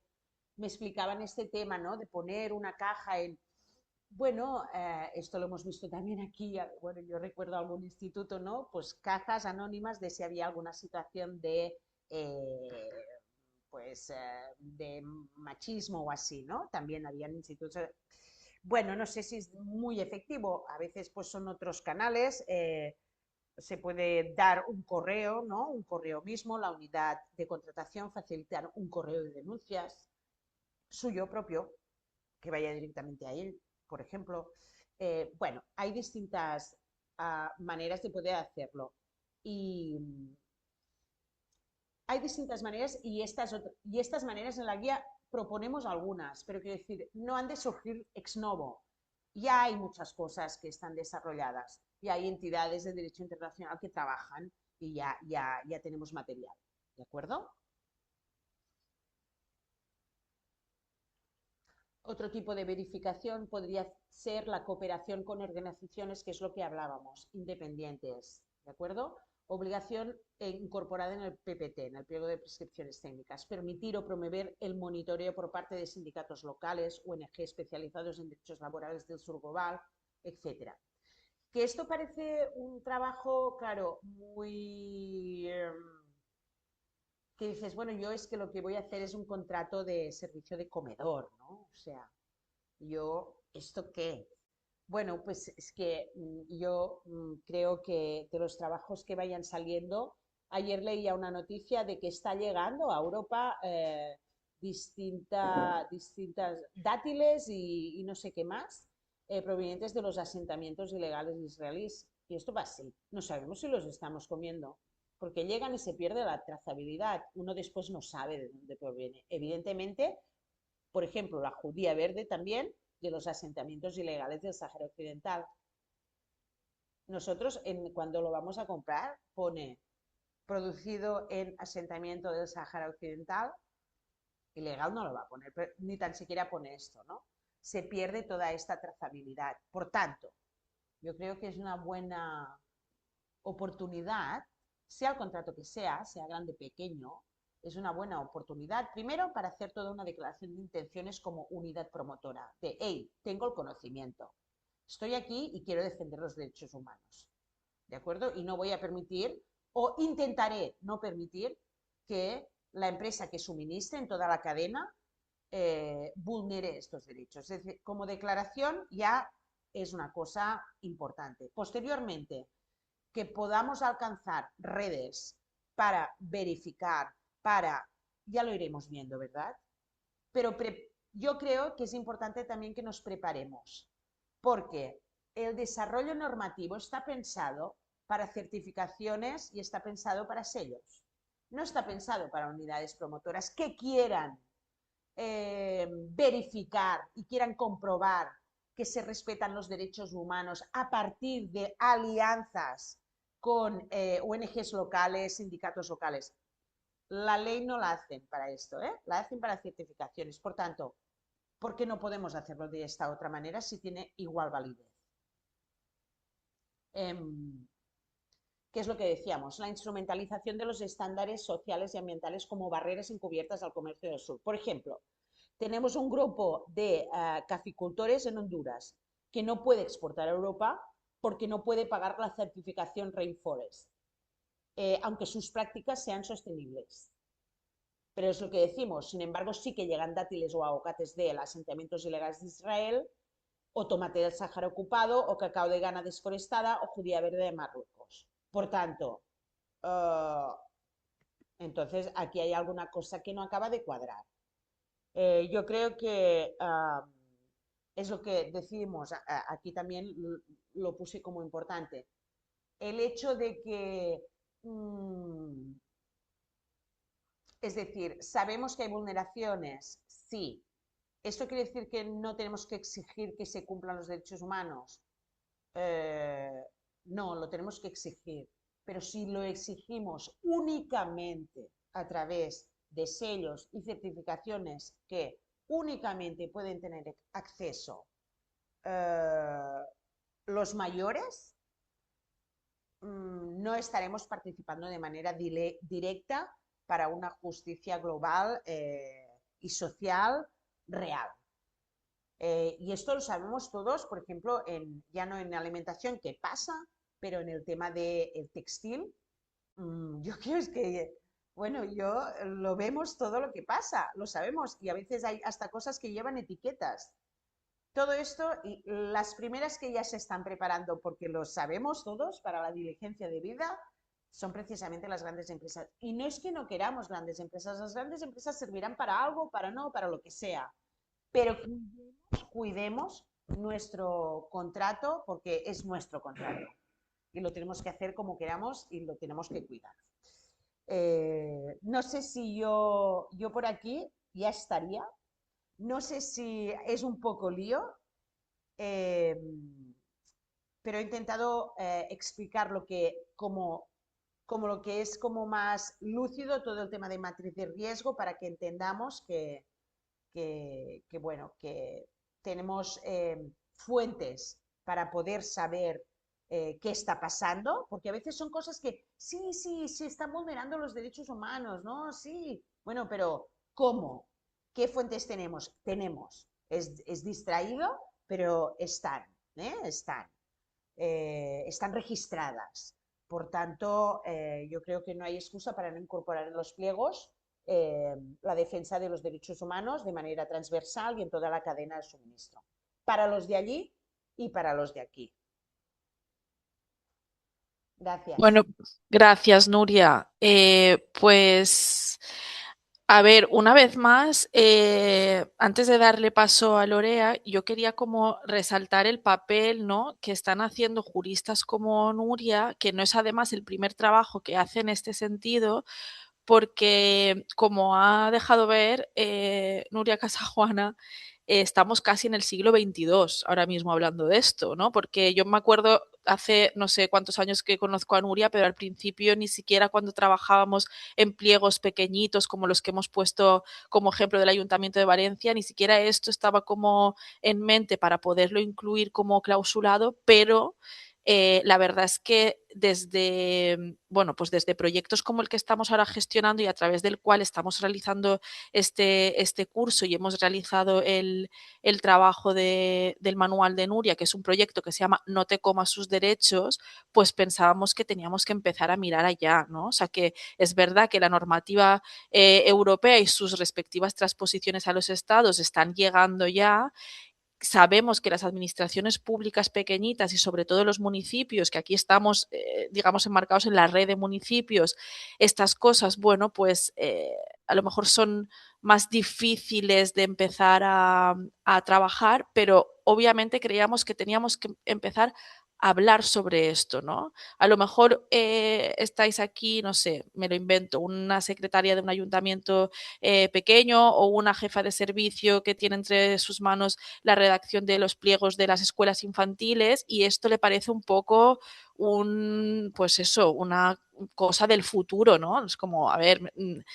Me explicaban este tema, ¿no? De poner una caja en... Bueno, esto lo hemos visto también aquí, bueno, yo recuerdo algún instituto, ¿no? Pues cajas anónimas de si había alguna situación pues, de machismo o así, ¿no? También habían institutos... Bueno, no sé si es muy efectivo, a veces pues son otros canales, se puede dar un correo, ¿no? Un correo mismo, la unidad de contratación, facilitar un correo de denuncias suyo propio, que vaya directamente a él, por ejemplo. Bueno, hay distintas maneras de poder hacerlo. Y hay distintas maneras y estas maneras en la guía proponemos algunas, pero quiero decir, no han de surgir ex novo. Ya hay muchas cosas que están desarrolladas y hay entidades de derecho internacional que trabajan y ya tenemos material. ¿De acuerdo? Otro tipo de verificación podría ser la cooperación con organizaciones, que es lo que hablábamos, independientes, ¿de acuerdo? Obligación incorporada en el PPT, en el pliego de prescripciones técnicas, permitir o promover el monitoreo por parte de sindicatos locales, ONG especializados en derechos laborales del sur global, etcétera. Que esto parece un trabajo, claro, muy que dices, bueno, yo es que lo que voy a hacer es un contrato de servicio de comedor, ¿no? O sea, yo, ¿esto qué? Bueno, pues es que yo creo que de los trabajos que vayan saliendo, ayer leía una noticia de que está llegando a Europa distintas dátiles y no sé qué más provenientes de los asentamientos ilegales israelíes. Y esto va así. No sabemos si los estamos comiendo, porque llegan y se pierde la trazabilidad. Uno después no sabe de dónde proviene. Evidentemente, por ejemplo, la judía verde también de los asentamientos ilegales del Sáhara Occidental. Nosotros, cuando lo vamos a comprar, pone producido en asentamiento del Sáhara Occidental, ilegal no lo va a poner, pero ni tan siquiera pone esto, ¿no? Se pierde toda esta trazabilidad. Por tanto, yo creo que es una buena oportunidad, sea el contrato que sea grande o pequeño, es una buena oportunidad, primero, para hacer toda una declaración de intenciones como unidad promotora, de, hey, tengo el conocimiento, estoy aquí y quiero defender los derechos humanos, ¿de acuerdo? Y no voy a permitir, o intentaré no permitir, que la empresa que suministre en toda la cadena vulnere estos derechos. Es decir, como declaración ya es una cosa importante. Posteriormente, que podamos alcanzar redes para verificar, ya lo iremos viendo, ¿verdad? Pero yo creo que es importante también que nos preparemos, porque el desarrollo normativo está pensado para certificaciones y está pensado para sellos. No está pensado para unidades promotoras que quieran verificar y quieran comprobar que se respetan los derechos humanos a partir de alianzas con ONGs locales, sindicatos locales. La ley no la hacen para esto, la hacen para certificaciones. Por tanto, ¿por qué no podemos hacerlo de esta otra manera si tiene igual validez? ¿Qué es lo que decíamos? La instrumentalización de los estándares sociales y ambientales como barreras encubiertas al comercio del sur. Por ejemplo, tenemos un grupo de caficultores en Honduras que no puede exportar a Europa porque no puede pagar la certificación Rainforest, aunque sus prácticas sean sostenibles. Pero es lo que decimos, sin embargo, sí que llegan dátiles o aguacates de los asentamientos ilegales de Israel, o tomate del Sáhara ocupado, o cacao de Ghana desforestada, o judía verde de Marruecos. Por tanto, entonces aquí hay alguna cosa que no acaba de cuadrar. Yo creo que es lo que decimos, aquí también lo puse como importante, el hecho de que, es decir, sabemos que hay vulneraciones, sí. ¿Esto quiere decir que no tenemos que exigir que se cumplan los derechos humanos? No, lo tenemos que exigir, pero si lo exigimos únicamente a través de sellos y certificaciones que únicamente pueden tener acceso los mayores, no estaremos participando de manera directa para una justicia global y social real. Y esto lo sabemos todos, por ejemplo, ya no en alimentación, que pasa, pero en el tema del textil, yo creo es que, bueno, yo lo vemos todo lo que pasa, lo sabemos, y a veces hay hasta cosas que llevan etiquetas. Todo esto, y las primeras que ya se están preparando, porque lo sabemos todos, para la diligencia de vida, son precisamente las grandes empresas. Y no es que no queramos grandes empresas, las grandes empresas servirán para algo, para no, para lo que sea. Pero cuidemos nuestro contrato porque es nuestro contrato y lo tenemos que hacer como queramos y lo tenemos que cuidar. No sé si yo por aquí ya estaría, no sé si es un poco lío, eh, pero he intentado explicar lo que como lo que es como más lúcido todo el tema de matriz de riesgo para que entendamos bueno, que tenemos fuentes para poder saber qué está pasando, porque a veces son cosas que sí, sí, se están vulnerando los derechos humanos, ¿no? Sí, bueno, pero ¿cómo? ¿Qué fuentes tenemos? Tenemos. Es distraído, pero están, ¿eh? Están registradas. Por tanto, yo creo que no hay excusa para no incorporar en los pliegos la defensa de los derechos humanos de manera transversal y en toda la cadena de suministro, para los de allí y para los de aquí. Gracias. Bueno, gracias, Nuria. Pues, a ver, una vez más, antes de darle paso a Lorea, yo quería como resaltar el papel, ¿no?, que están haciendo juristas como Nuria, que no es además el primer trabajo que hace en este sentido, porque como ha dejado ver Nuria Casajuana, estamos casi en el siglo XXII ahora mismo hablando de esto, ¿no? Porque yo me acuerdo hace no sé cuántos años que conozco a Nuria, pero al principio ni siquiera cuando trabajábamos en pliegos pequeñitos como los que hemos puesto como ejemplo del Ayuntamiento de Valencia, ni siquiera esto estaba como en mente para poderlo incluir como clausulado, pero la verdad es que desde, bueno, pues desde proyectos como el que estamos ahora gestionando y a través del cual estamos realizando este curso y hemos realizado el trabajo del manual de Nuria, que es un proyecto que se llama No te comas sus derechos, pues pensábamos que teníamos que empezar a mirar allá, ¿no? O sea que es verdad que la normativa europea y sus respectivas transposiciones a los estados están llegando ya. Sabemos que las administraciones públicas pequeñitas y sobre todo los municipios, que aquí estamos, digamos, enmarcados en la red de municipios, estas cosas, bueno, pues a lo mejor son más difíciles de empezar a trabajar, pero obviamente creíamos que teníamos que empezar a hablar sobre esto, ¿no? A lo mejor estáis aquí, no sé, me lo invento, una secretaria de un ayuntamiento pequeño o una jefa de servicio que tiene entre sus manos la redacción de los pliegos de las escuelas infantiles y esto le parece un poco pues eso, una cosa del futuro, ¿no? Es como, a ver,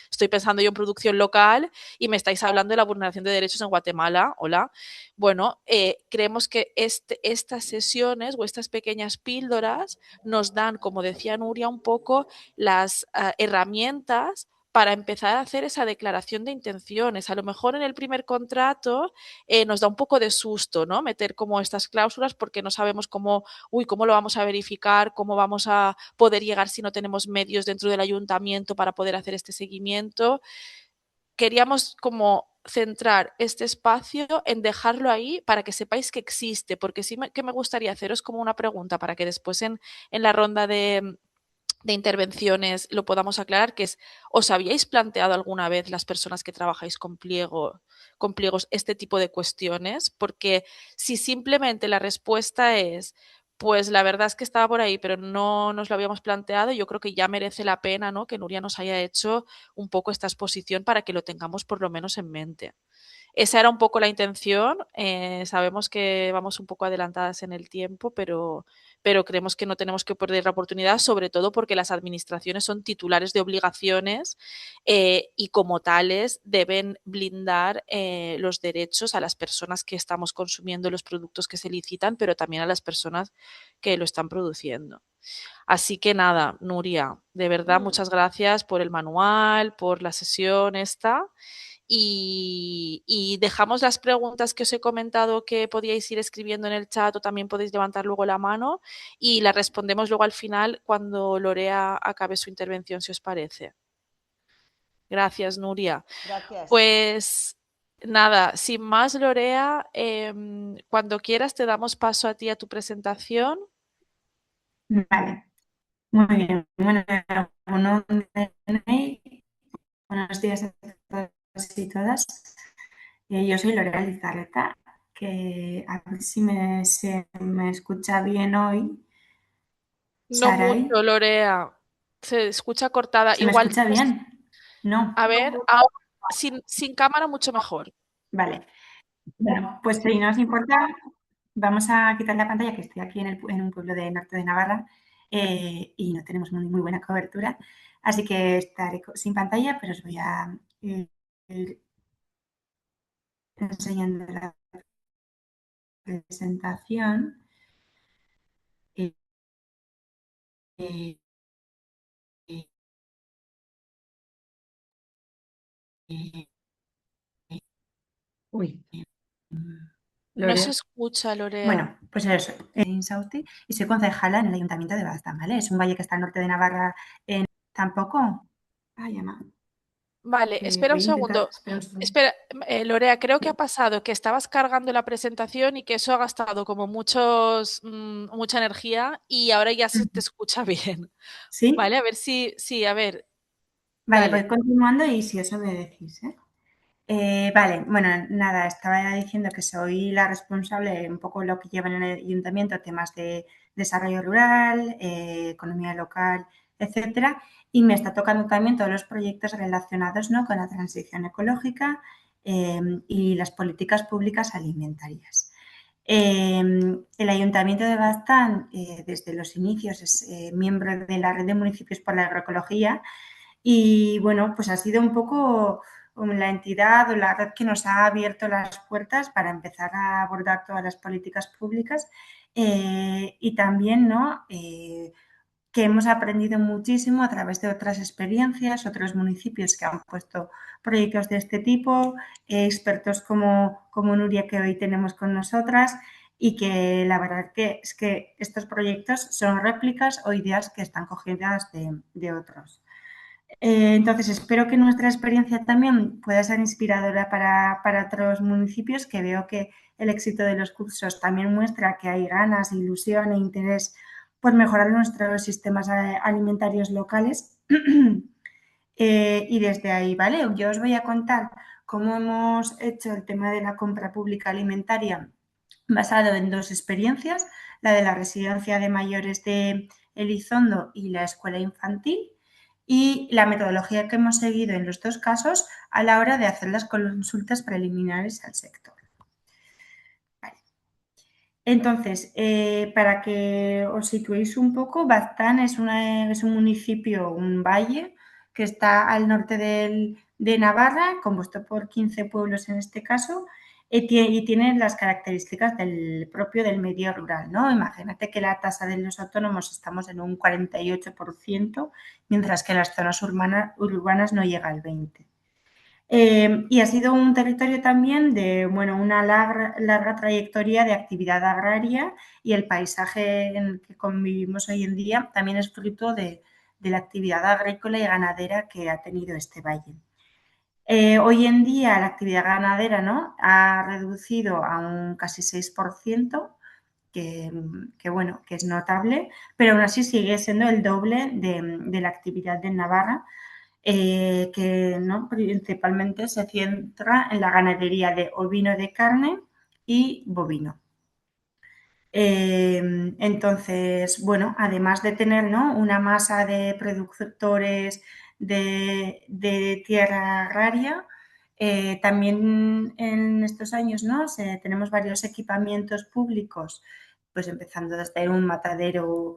estoy pensando yo en producción local y me estáis hablando de la vulneración de derechos en Guatemala, hola. Bueno, creemos que estas sesiones o estas pequeñas píldoras nos dan, como decía Nuria, un poco las herramientas para empezar a hacer esa declaración de intenciones. A lo mejor en el primer contrato nos da un poco de susto, ¿no? Meter como estas cláusulas porque no sabemos cómo lo vamos a verificar, cómo vamos a poder llegar si no tenemos medios dentro del ayuntamiento para poder hacer este seguimiento. Queríamos como centrar este espacio en dejarlo ahí para que sepáis que existe, porque sí que me gustaría haceros como una pregunta para que después en la ronda de intervenciones lo podamos aclarar, que es, ¿os habíais planteado alguna vez las personas que trabajáis con pliegos este tipo de cuestiones? Porque si simplemente la respuesta es, pues la verdad es que estaba por ahí, pero no nos lo habíamos planteado, yo creo que ya merece la pena, ¿no?, que Nuria nos haya hecho un poco esta exposición para que lo tengamos por lo menos en mente. Esa era un poco la intención. Sabemos que vamos un poco adelantadas en el tiempo, pero creemos que no tenemos que perder la oportunidad, sobre todo porque las administraciones son titulares de obligaciones y como tales deben blindar los derechos a las personas que estamos consumiendo los productos que se licitan, pero también a las personas que lo están produciendo. Así que nada, Nuria, de verdad muchas gracias por el manual, por la sesión esta. Y dejamos las preguntas que os he comentado que podíais ir escribiendo en el chat o también podéis levantar luego la mano y las respondemos luego al final cuando Lorea acabe su intervención, si os parece. Gracias, Nuria. Gracias. Pues nada, sin más, Lorea, cuando quieras te damos paso a ti a tu presentación. Vale, muy bien. Bueno, buenos días a todos y todas. Yo soy Lorea Lizarreta, que a ver si se me escucha bien hoy. No Saray, mucho, Lorea. Se escucha cortada. ¿se me Igual, escucha bien? No. a ver, ahora, sin cámara mucho mejor. Vale. Bueno, pues si no os importa, vamos a quitar la pantalla, que estoy aquí en un pueblo de norte de Navarra y no tenemos muy buena cobertura. Así que estaré sin pantalla, pero os voy a ir enseñando la presentación. Y, y- y- Uy, No se Lorea. escucha, Lorea. Bueno, pues eso, en Insausti y soy concejala en el Ayuntamiento de Baztán, ¿vale? Es un valle que está al norte de Navarra. Tampoco. Ay, Emma, Vale, que espera un voy a intentar. segundo. Espera un segundo. Espera, Lorea, creo que ha pasado que estabas cargando la presentación y que eso ha gastado como mucha energía y ahora ya se te escucha bien. ¿Sí? Vale, a ver si, sí, a ver, Vale, dale. voy continuando y si eso me decís, ¿eh? Vale, bueno, nada, estaba diciendo que soy la responsable, un poco lo que lleva en el ayuntamiento, temas de desarrollo rural, economía local, etcétera, y me está tocando también todos los proyectos relacionados, ¿no?, con la transición ecológica y las políticas públicas alimentarias. El Ayuntamiento de Baztán, desde los inicios, es miembro de la Red de Municipios por la Agroecología y, bueno, pues ha sido un poco la entidad o la red que nos ha abierto las puertas para empezar a abordar todas las políticas públicas y también, ¿no?, que hemos aprendido muchísimo a través de otras experiencias, otros municipios que han puesto proyectos de este tipo, expertos como Nuria que hoy tenemos con nosotras y que la verdad que es que estos proyectos son réplicas o ideas que están cogidas de otros. Entonces, espero que nuestra experiencia también pueda ser inspiradora para otros municipios, que veo que el éxito de los cursos también muestra que hay ganas, ilusión e interés por mejorar nuestros sistemas alimentarios locales. Y desde ahí, ¿vale? Yo os voy a contar cómo hemos hecho el tema de la compra pública alimentaria basado en dos experiencias, la de la residencia de mayores de Elizondo y la escuela infantil, y la metodología que hemos seguido en los dos casos a la hora de hacer las consultas preliminares al sector. Vale. Entonces, para que os situéis un poco, Baztán es un municipio, un valle que está al norte de Navarra, compuesto por 15 pueblos en este caso, y tiene las características propio del medio rural, ¿no? Imagínate que la tasa de los autónomos estamos en un 48%, mientras que en las zonas urbanas no llega al 20%. Y ha sido un territorio también de, bueno, una larga trayectoria de actividad agraria y el paisaje en el que convivimos hoy en día también es fruto de la actividad agrícola y ganadera que ha tenido este valle. Hoy en día la actividad ganadera, ¿no?, ha reducido a un casi 6%, bueno, que es notable, pero aún así sigue siendo el doble de la actividad de Navarra, que, ¿no?, principalmente se centra en la ganadería de ovino de carne y bovino. Entonces, bueno, además de tener, ¿no?, una masa de productores de tierra agraria, también en estos años, ¿no?, tenemos varios equipamientos públicos, pues empezando desde un matadero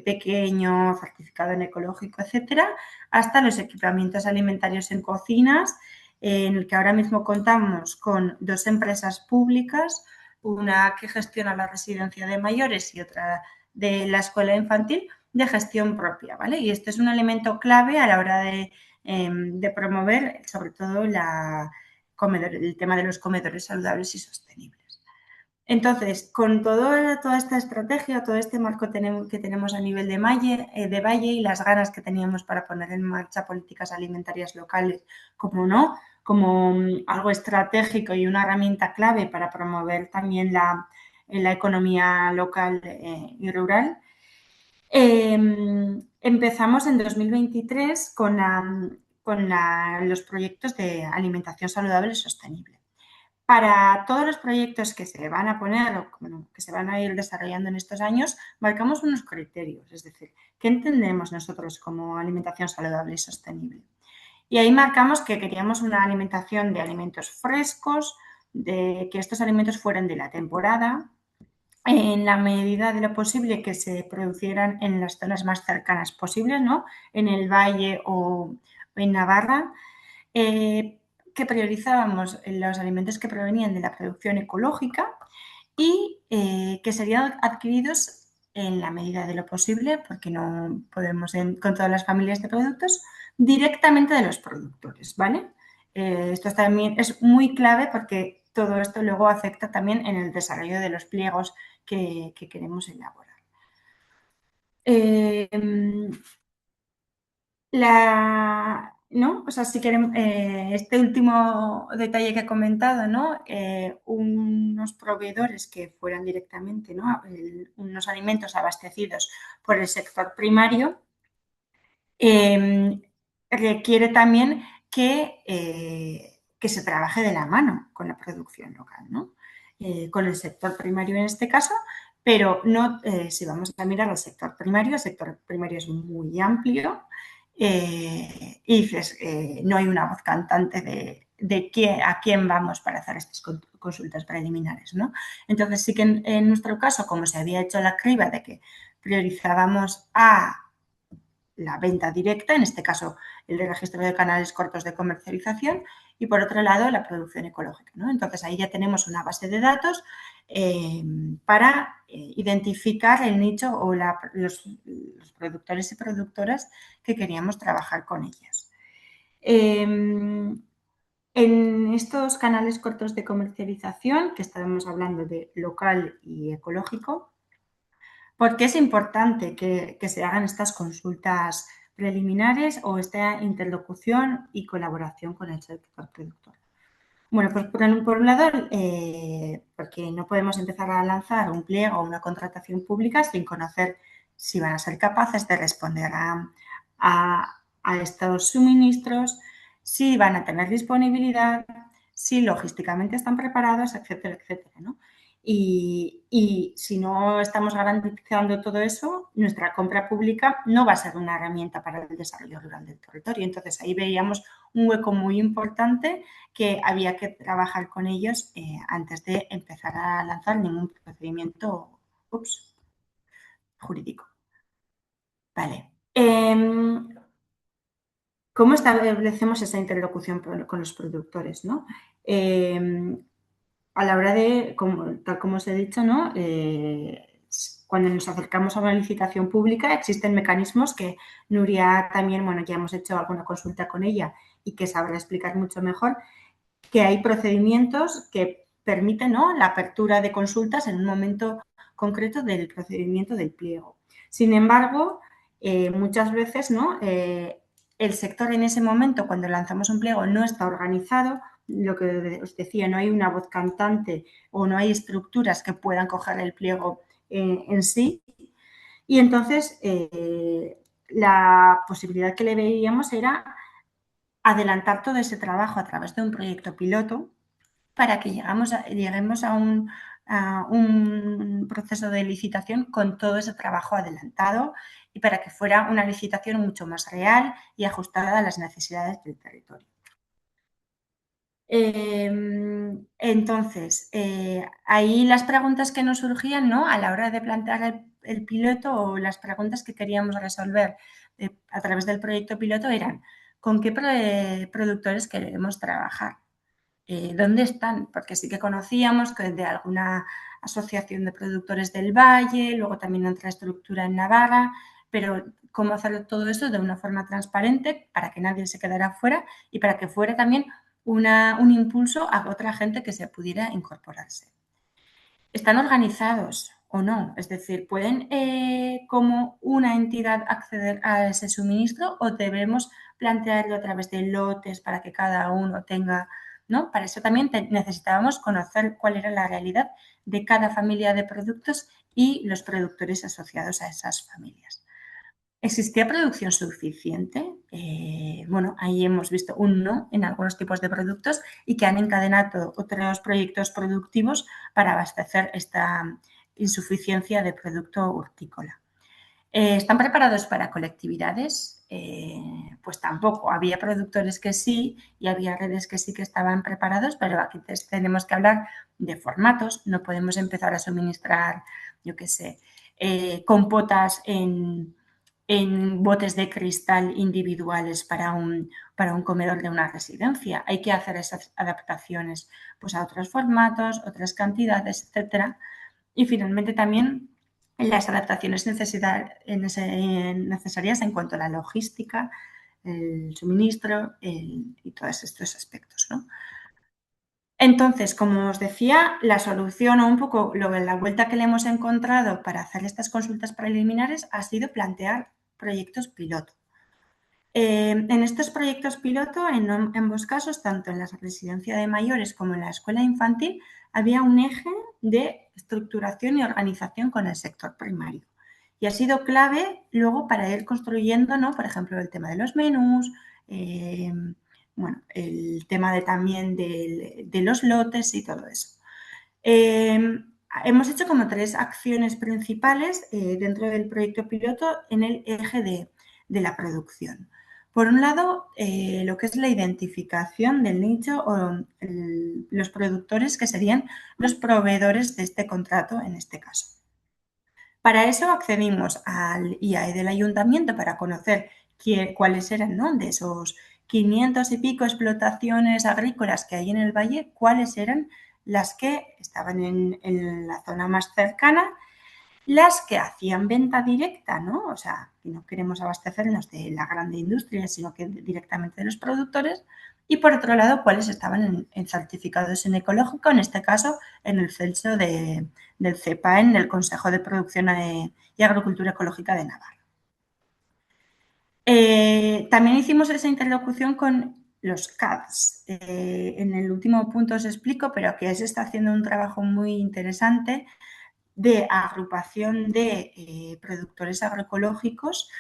pequeño, certificado en ecológico, etcétera, hasta los equipamientos alimentarios en cocinas, en el que ahora mismo contamos con 2 empresas públicas, una que gestiona la residencia de mayores y otra de la escuela infantil, de gestión propia, ¿vale? Y esto es un elemento clave a la hora de promover, sobre todo, el tema de los comedores saludables y sostenibles. Entonces, con toda esta estrategia, todo este marco que tenemos a nivel de valle y las ganas que teníamos para poner en marcha políticas alimentarias locales, como algo estratégico y una herramienta clave para promover también la economía local y rural, empezamos en 2023 con los proyectos de alimentación saludable y sostenible. Para todos los proyectos que se van a poner o que se van a ir desarrollando en estos años, marcamos unos criterios, es decir, ¿qué entendemos nosotros como alimentación saludable y sostenible? Y ahí marcamos que queríamos una alimentación de alimentos frescos, de que estos alimentos fueran de la temporada, en la medida de lo posible que se producieran en las zonas más cercanas posibles, ¿no?, en el valle o en Navarra, que priorizábamos los alimentos que provenían de la producción ecológica y que serían adquiridos en la medida de lo posible, porque no podemos con todas las familias de productos, directamente de los productores, ¿vale? Esto también es muy clave porque todo esto luego afecta también en el desarrollo de los pliegos que queremos elaborar. ¿No? O sea, si queremos, este último detalle que he comentado, ¿no? Unos proveedores que fueran directamente, ¿no? Unos alimentos abastecidos por el sector primario, requiere también que se trabaje de la mano con la producción local, ¿no? Con el sector primario en este caso, pero no, si vamos a mirar al sector primario, el sector primario es muy amplio y dices, no hay una voz cantante de a quién vamos para hacer estas consultas preliminares, ¿no? Entonces sí que en nuestro caso, como se había hecho la criba de que priorizábamos a la venta directa, en este caso el de registro de canales cortos de comercialización, y por otro lado la producción ecológica, ¿no? Entonces ahí ya tenemos una base de datos para identificar el nicho o los productores y productoras que queríamos trabajar con ellas. En estos canales cortos de comercialización, que estábamos hablando de local y ecológico, ¿por qué es importante que se hagan estas consultas preliminares o esta interlocución y colaboración con el sector productor? Bueno, pues por un lado, porque no podemos empezar a lanzar un pliego o una contratación pública sin conocer si van a ser capaces de responder a estos suministros, si van a tener disponibilidad, si logísticamente están preparados, etcétera, etcétera, ¿no? Y si no estamos garantizando todo eso, nuestra compra pública no va a ser una herramienta para el desarrollo rural del territorio. Entonces, ahí veíamos un hueco muy importante que había que trabajar con ellos antes de empezar a lanzar ningún procedimiento jurídico. Vale. ¿Cómo establecemos esa interlocución con los productores, ¿no? A la hora de, tal como os he dicho, ¿no? Cuando nos acercamos a una licitación pública existen mecanismos que Nuria también, bueno, ya hemos hecho alguna consulta con ella y que sabrá explicar mucho mejor, que hay procedimientos que permiten, ¿no?, la apertura de consultas en un momento concreto del procedimiento del pliego. Sin embargo, muchas veces, ¿no?, el sector en ese momento, cuando lanzamos un pliego, no está organizado. Lo que os decía, no hay una voz cantante o no hay estructuras que puedan coger el pliego en sí. Y entonces, la posibilidad que le veíamos era adelantar todo ese trabajo a través de un proyecto piloto para que lleguemos a un proceso de licitación con todo ese trabajo adelantado y para que fuera una licitación mucho más real y ajustada a las necesidades del territorio. Entonces, ahí las preguntas que nos surgían, ¿no?, a la hora de plantear el piloto, o las preguntas que queríamos resolver a través del proyecto piloto eran: ¿con qué productores queremos trabajar? ¿Dónde están? Porque sí que conocíamos que de alguna asociación de productores del Valle, luego también otra estructura en Navarra, pero cómo hacerlo todo eso de una forma transparente para que nadie se quedara fuera y para que fuera también un impulso a otra gente que se pudiera incorporarse. ¿Están organizados o no? Es decir, ¿pueden como una entidad acceder a ese suministro o debemos plantearlo a través de lotes para que cada uno tenga, ¿no? Para eso también necesitábamos conocer cuál era la realidad de cada familia de productos y los productores asociados a esas familias. ¿Existía producción suficiente? Bueno, ahí hemos visto un no en algunos tipos de productos y que han encadenado otros proyectos productivos para abastecer esta insuficiencia de producto hortícola. ¿Están preparados para colectividades? Pues tampoco. Había productores que sí y había redes que sí que estaban preparados, pero aquí tenemos que hablar de formatos. No podemos empezar a suministrar, yo qué sé, compotas en botes de cristal individuales para un comedor de una residencia. Hay que hacer esas adaptaciones pues, a otros formatos, otras cantidades, etcétera. Y finalmente también las adaptaciones necesarias en cuanto a la logística, el suministro y todos estos aspectos, ¿no? Entonces, como os decía, la solución o un poco la vuelta que le hemos encontrado para hacer estas consultas preliminares ha sido plantear proyectos piloto. En estos proyectos piloto, en ambos casos, tanto en la residencia de mayores como en la escuela infantil, había un eje de estructuración y organización con el sector primario. Y ha sido clave luego para ir construyendo, ¿no? Por ejemplo, el tema de los menús, bueno, el tema también de los lotes y todo eso. Hemos hecho como 3 acciones principales dentro del proyecto piloto en el eje de la producción. Por un lado, lo que es la identificación del nicho o los productores que serían los proveedores de este contrato en este caso. Para eso accedimos al IAE del ayuntamiento para conocer cuáles eran, ¿no? De esos 500 y pico explotaciones agrícolas que hay en el valle, cuáles eran las que estaban en la zona más cercana, las que hacían venta directa, ¿no? O sea, que no queremos abastecernos de la grande industria, sino que directamente de los productores. Y por otro lado, cuáles estaban certificados en ecológico, en este caso en el censo del CEPAEN, del Consejo de Producción y Agricultura Ecológica de Navarra. También hicimos esa interlocución con los CADs. En el último punto os explico, pero que se está haciendo un trabajo muy interesante de agrupación de productores agroecológicos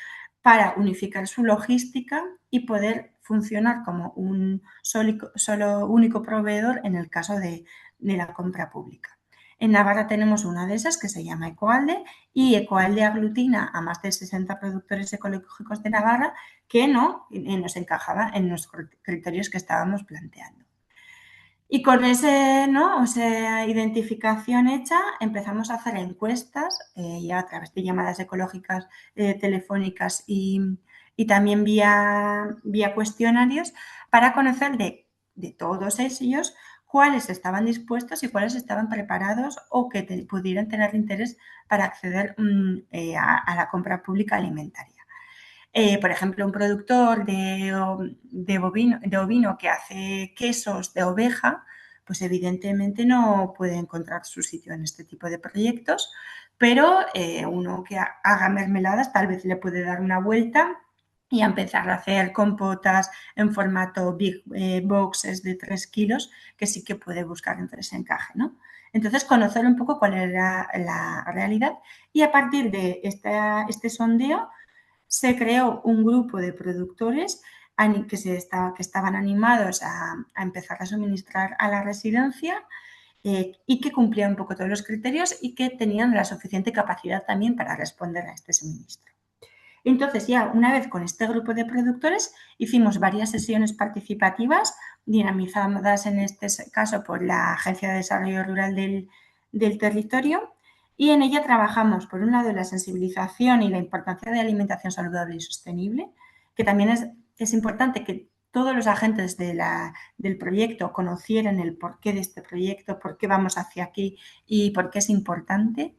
para unificar su logística y poder funcionar como un solo único proveedor en el caso de la compra pública. En Navarra tenemos una de esas que se llama Ecoalde y Ecoalde aglutina a más de 60 productores ecológicos de Navarra que no nos encajaba en los criterios que estábamos planteando. Y con esa identificación hecha empezamos a hacer encuestas ya a través de llamadas ecológicas telefónicas y también vía cuestionarios para conocer de todos ellos cuáles estaban dispuestos y cuáles estaban preparados o que pudieran tener interés para acceder a la compra pública alimentaria. Por ejemplo, un productor de ovino que hace quesos de oveja, pues evidentemente no puede encontrar su sitio en este tipo de proyectos, pero uno que haga mermeladas tal vez le puede dar una vuelta y empezar a hacer compotas en formato big boxes de 3 kilos, que sí que puede buscar entre ese encaje, ¿no? Entonces, conocer un poco cuál era la realidad y a partir de este sondeo se creó un grupo de productores que estaban animados a empezar a suministrar a la residencia y que cumplían un poco todos los criterios y que tenían la suficiente capacidad también para responder a este suministro. Entonces, ya una vez con este grupo de productores, hicimos varias sesiones participativas dinamizadas en este caso por la Agencia de Desarrollo Rural del territorio y en ella trabajamos, por un lado, la sensibilización y la importancia de la alimentación saludable y sostenible, que también es importante que todos los agentes del proyecto conocieran el porqué de este proyecto, por qué vamos hacia aquí y por qué es importante.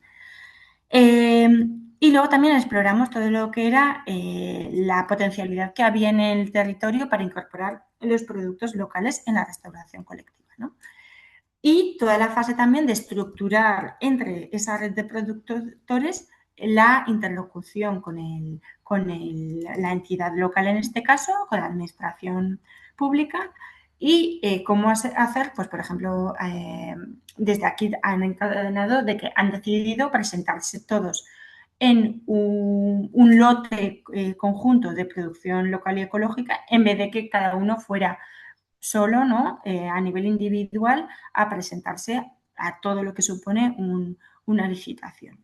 Y luego también exploramos todo lo que era la potencialidad que había en el territorio para incorporar los productos locales en la restauración colectiva, ¿no? Y toda la fase también de estructurar entre esa red de productores la interlocución con la entidad local en este caso, con la administración pública y cómo hacer, pues por ejemplo, desde aquí han encadenado de que han decidido presentarse todos en un lote conjunto de producción local y ecológica en vez de que cada uno fuera solo, ¿no? A nivel individual a presentarse a todo lo que supone una licitación.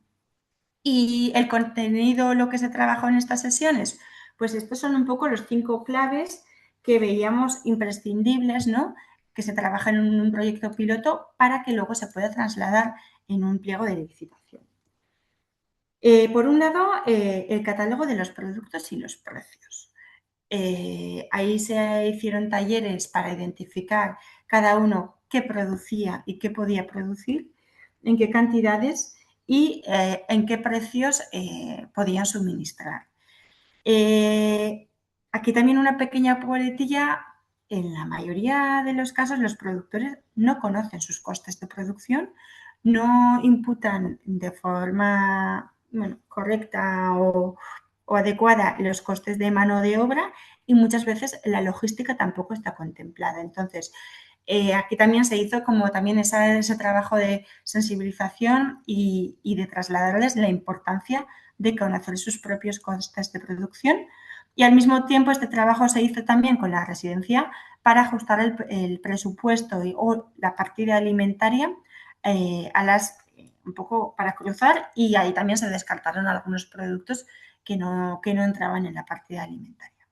Y el contenido, lo que se trabajó en estas sesiones, pues estos son un poco los 5 claves que veíamos imprescindibles, ¿no? Que se trabaja en un proyecto piloto para que luego se pueda trasladar en un pliego de licitación. Por un lado, el catálogo de los productos y los precios. Ahí se hicieron talleres para identificar cada uno qué producía y qué podía producir, en qué cantidades y en qué precios podían suministrar. Aquí también una pequeña boletilla en la mayoría de los casos los productores no conocen sus costes de producción, no imputan de forma correcta o adecuada los costes de mano de obra y muchas veces la logística tampoco está contemplada. Entonces, aquí también se hizo como también ese trabajo de sensibilización y de trasladarles la importancia de conocer sus propios costes de producción. Y al mismo tiempo este trabajo se hizo también con la residencia para ajustar el presupuesto o la partida alimentaria un poco para cruzar, y ahí también se descartaron algunos productos que no entraban en la partida alimentaria.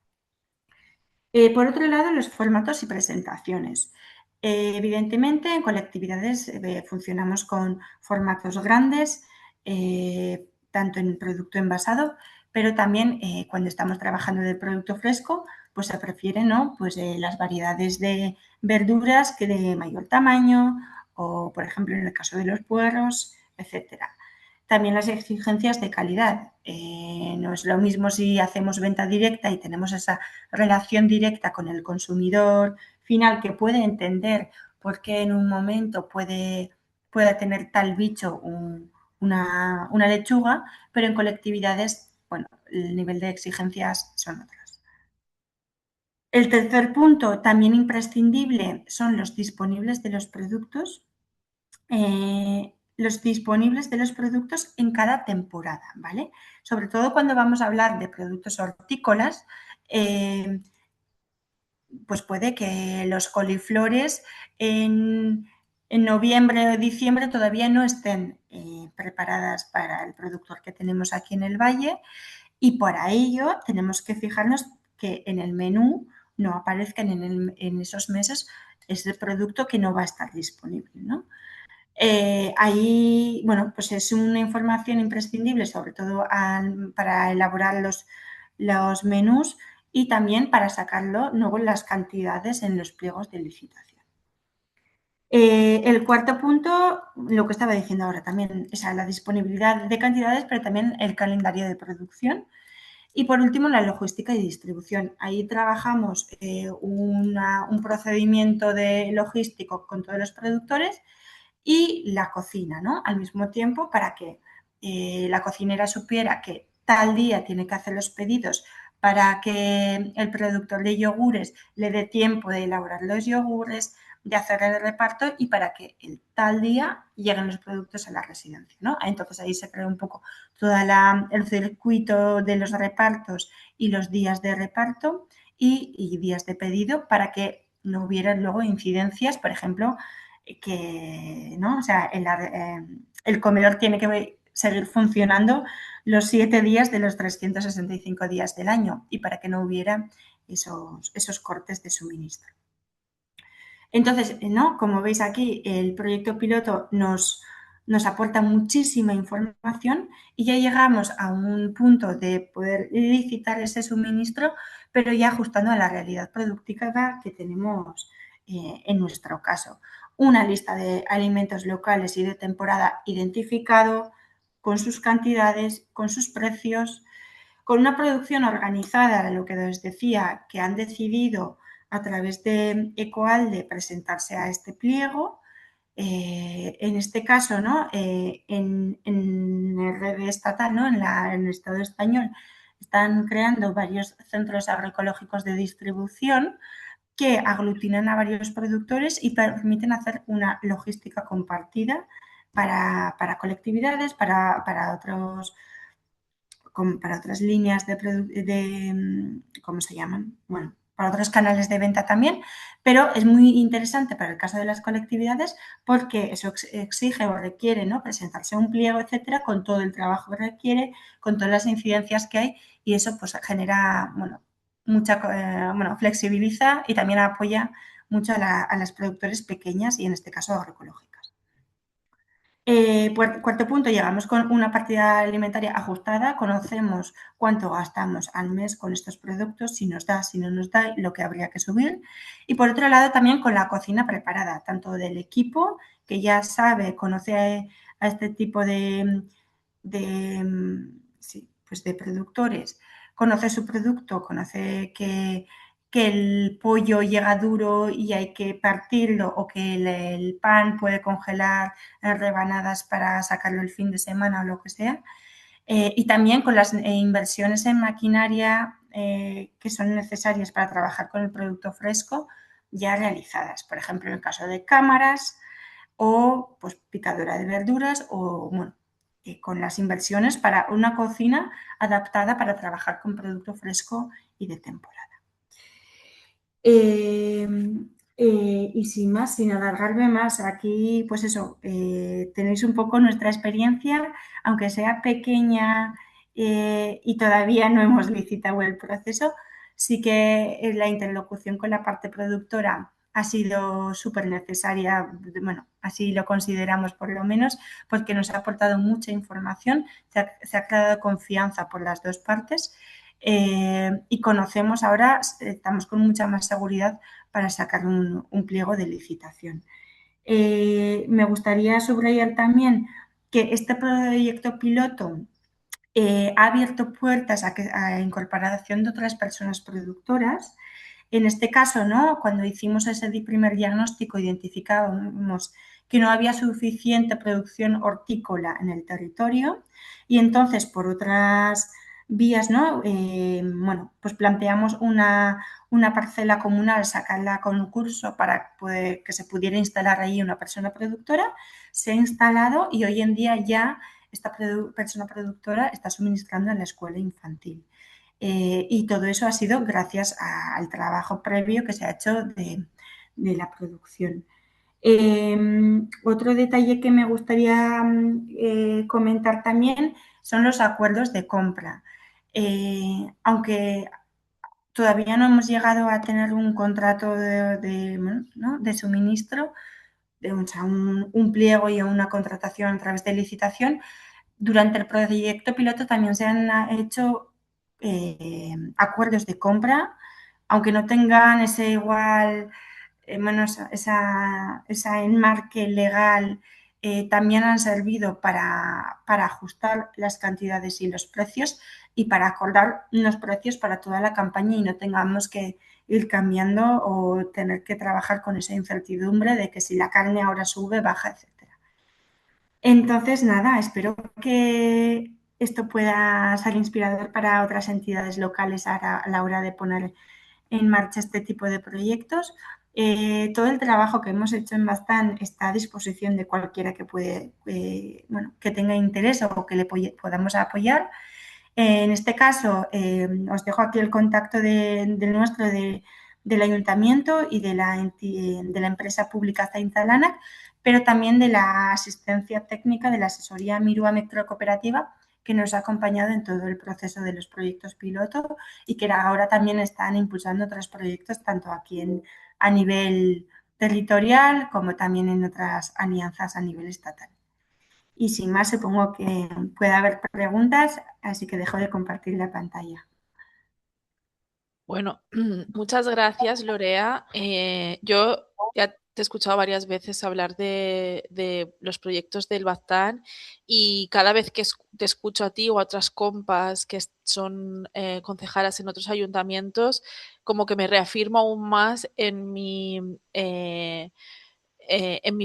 Por otro lado, los formatos y presentaciones. Evidentemente, en colectividades funcionamos con formatos grandes, tanto en producto envasado, pero también cuando estamos trabajando de producto fresco, pues se prefieren, ¿no? Pues, las variedades de verduras que de mayor tamaño o, por ejemplo, en el caso de los puerros, etcétera. También las exigencias de calidad. No es lo mismo si hacemos venta directa y tenemos esa relación directa con el consumidor final que puede entender por qué en un momento puede tener tal bicho una lechuga, pero en colectividades, bueno, el nivel de exigencias son otros. El tercer punto, también imprescindible, son los disponibles de los productos. Los disponibles de los productos en cada temporada, ¿vale? Sobre todo cuando vamos a hablar de productos hortícolas, pues puede que los coliflores en noviembre o diciembre todavía no estén preparadas para el productor que tenemos aquí en el valle, y para ello tenemos que fijarnos que en el menú no aparezcan en esos meses ese producto que no va a estar disponible, ¿no? Ahí, bueno, pues es una información imprescindible, sobre todo para elaborar los menús y también para sacarlo luego las cantidades en los pliegos de licitación. El cuarto punto, lo que estaba diciendo ahora también, es la disponibilidad de cantidades, pero también el calendario de producción. Y por último, la logística y distribución. Ahí trabajamos un procedimiento logístico con todos los productores y la cocina, ¿no? Al mismo tiempo, para que la cocinera supiera que tal día tiene que hacer los pedidos para que el productor de yogures le dé tiempo de elaborar los yogures, de hacer el reparto y para que el tal día lleguen los productos a la residencia, ¿no? Entonces ahí se crea un poco todo el circuito de los repartos y los días de reparto y días de pedido para que no hubiera luego incidencias, por ejemplo, que, ¿no? O sea, el comedor tiene que seguir funcionando los 7 días de los 365 días del año y para que no hubiera esos cortes de suministro. Entonces, ¿no? Como veis aquí, el proyecto piloto nos aporta muchísima información y ya llegamos a un punto de poder licitar ese suministro, pero ya ajustando a la realidad productiva que tenemos en nuestro caso. Una lista de alimentos locales y de temporada identificado, con sus cantidades, con sus precios, con una producción organizada, lo que os decía, que han decidido a través de Ecoalde presentarse a este pliego. En este caso, ¿no? En el red estatal, ¿no? En el Estado español, están creando varios centros agroecológicos de distribución que aglutinan a varios productores y permiten hacer una logística compartida para colectividades, para otras líneas ¿cómo se llaman? Bueno, para otros canales de venta también, pero es muy interesante para el caso de las colectividades porque eso exige o requiere, ¿no? Presentarse un pliego, etcétera, con todo el trabajo que requiere, con todas las incidencias que hay, y eso pues genera, flexibiliza y también apoya mucho a las productores pequeñas y en este caso agroecológicas. Cuarto punto, llegamos con una partida alimentaria ajustada, conocemos cuánto gastamos al mes con estos productos, si nos da, si no nos da, lo que habría que subir. Y por otro lado, también con la cocina preparada, tanto del equipo, que ya sabe, conoce a este tipo de productores, conoce su producto, conoce que el pollo llega duro y hay que partirlo, o que el pan puede congelar en rebanadas para sacarlo el fin de semana o lo que sea. Y también con las inversiones en maquinaria que son necesarias para trabajar con el producto fresco ya realizadas. Por ejemplo, en el caso de cámaras o pues, picadora de verduras o bueno, con las inversiones para una cocina adaptada para trabajar con producto fresco y de temporada. Y sin más, sin alargarme más, aquí pues eso, tenéis un poco nuestra experiencia, aunque sea pequeña y todavía no hemos licitado el proceso, sí que la interlocución con la parte productora ha sido súper necesaria, bueno, así lo consideramos por lo menos, porque nos ha aportado mucha información, se ha creado confianza por las dos partes. Y conocemos ahora, estamos con mucha más seguridad para sacar un pliego de licitación. Me gustaría subrayar también que este proyecto piloto ha abierto puertas a incorporación de otras personas productoras. En este caso, ¿no? Cuando hicimos ese primer diagnóstico, identificábamos que no había suficiente producción hortícola en el territorio y entonces por otras vías, ¿no? Bueno, pues planteamos una parcela comunal, sacarla a concurso para que se pudiera instalar ahí una persona productora. Se ha instalado y hoy en día ya esta persona productora está suministrando en la escuela infantil. Y todo eso ha sido gracias al trabajo previo que se ha hecho de la producción. Otro detalle que me gustaría comentar también son los acuerdos de compra. Aunque todavía no hemos llegado a tener un contrato de suministro, o sea, un pliego y una contratación a través de licitación, durante el proyecto piloto también se han hecho acuerdos de compra, aunque no tengan ese igual, bueno, esa enmarque legal, también han servido para ajustar las cantidades y los precios y para acordar unos precios para toda la campaña y no tengamos que ir cambiando o tener que trabajar con esa incertidumbre de que si la carne ahora sube, baja, etc. Entonces, nada, espero que esto pueda ser inspirador para otras entidades locales a la hora de poner en marcha este tipo de proyectos. Todo el trabajo que hemos hecho en Baztán está a disposición de cualquiera que tenga interés o que le podamos apoyar. En este caso, os dejo aquí el contacto del ayuntamiento y de la empresa pública Zainzalanak, pero también de la asistencia técnica de la asesoría Mirúa Microcooperativa, que nos ha acompañado en todo el proceso de los proyectos piloto y que ahora también están impulsando otros proyectos, tanto aquí a nivel territorial como también en otras alianzas a nivel estatal. Y sin más, supongo que puede haber preguntas, así que dejo de compartir la pantalla. Bueno, muchas gracias, Lorea. Yo ya te he escuchado varias veces hablar de los proyectos del Baztán y cada vez que te escucho a ti o a otras compas que son concejalas en otros ayuntamientos, como que me reafirmo aún más en mi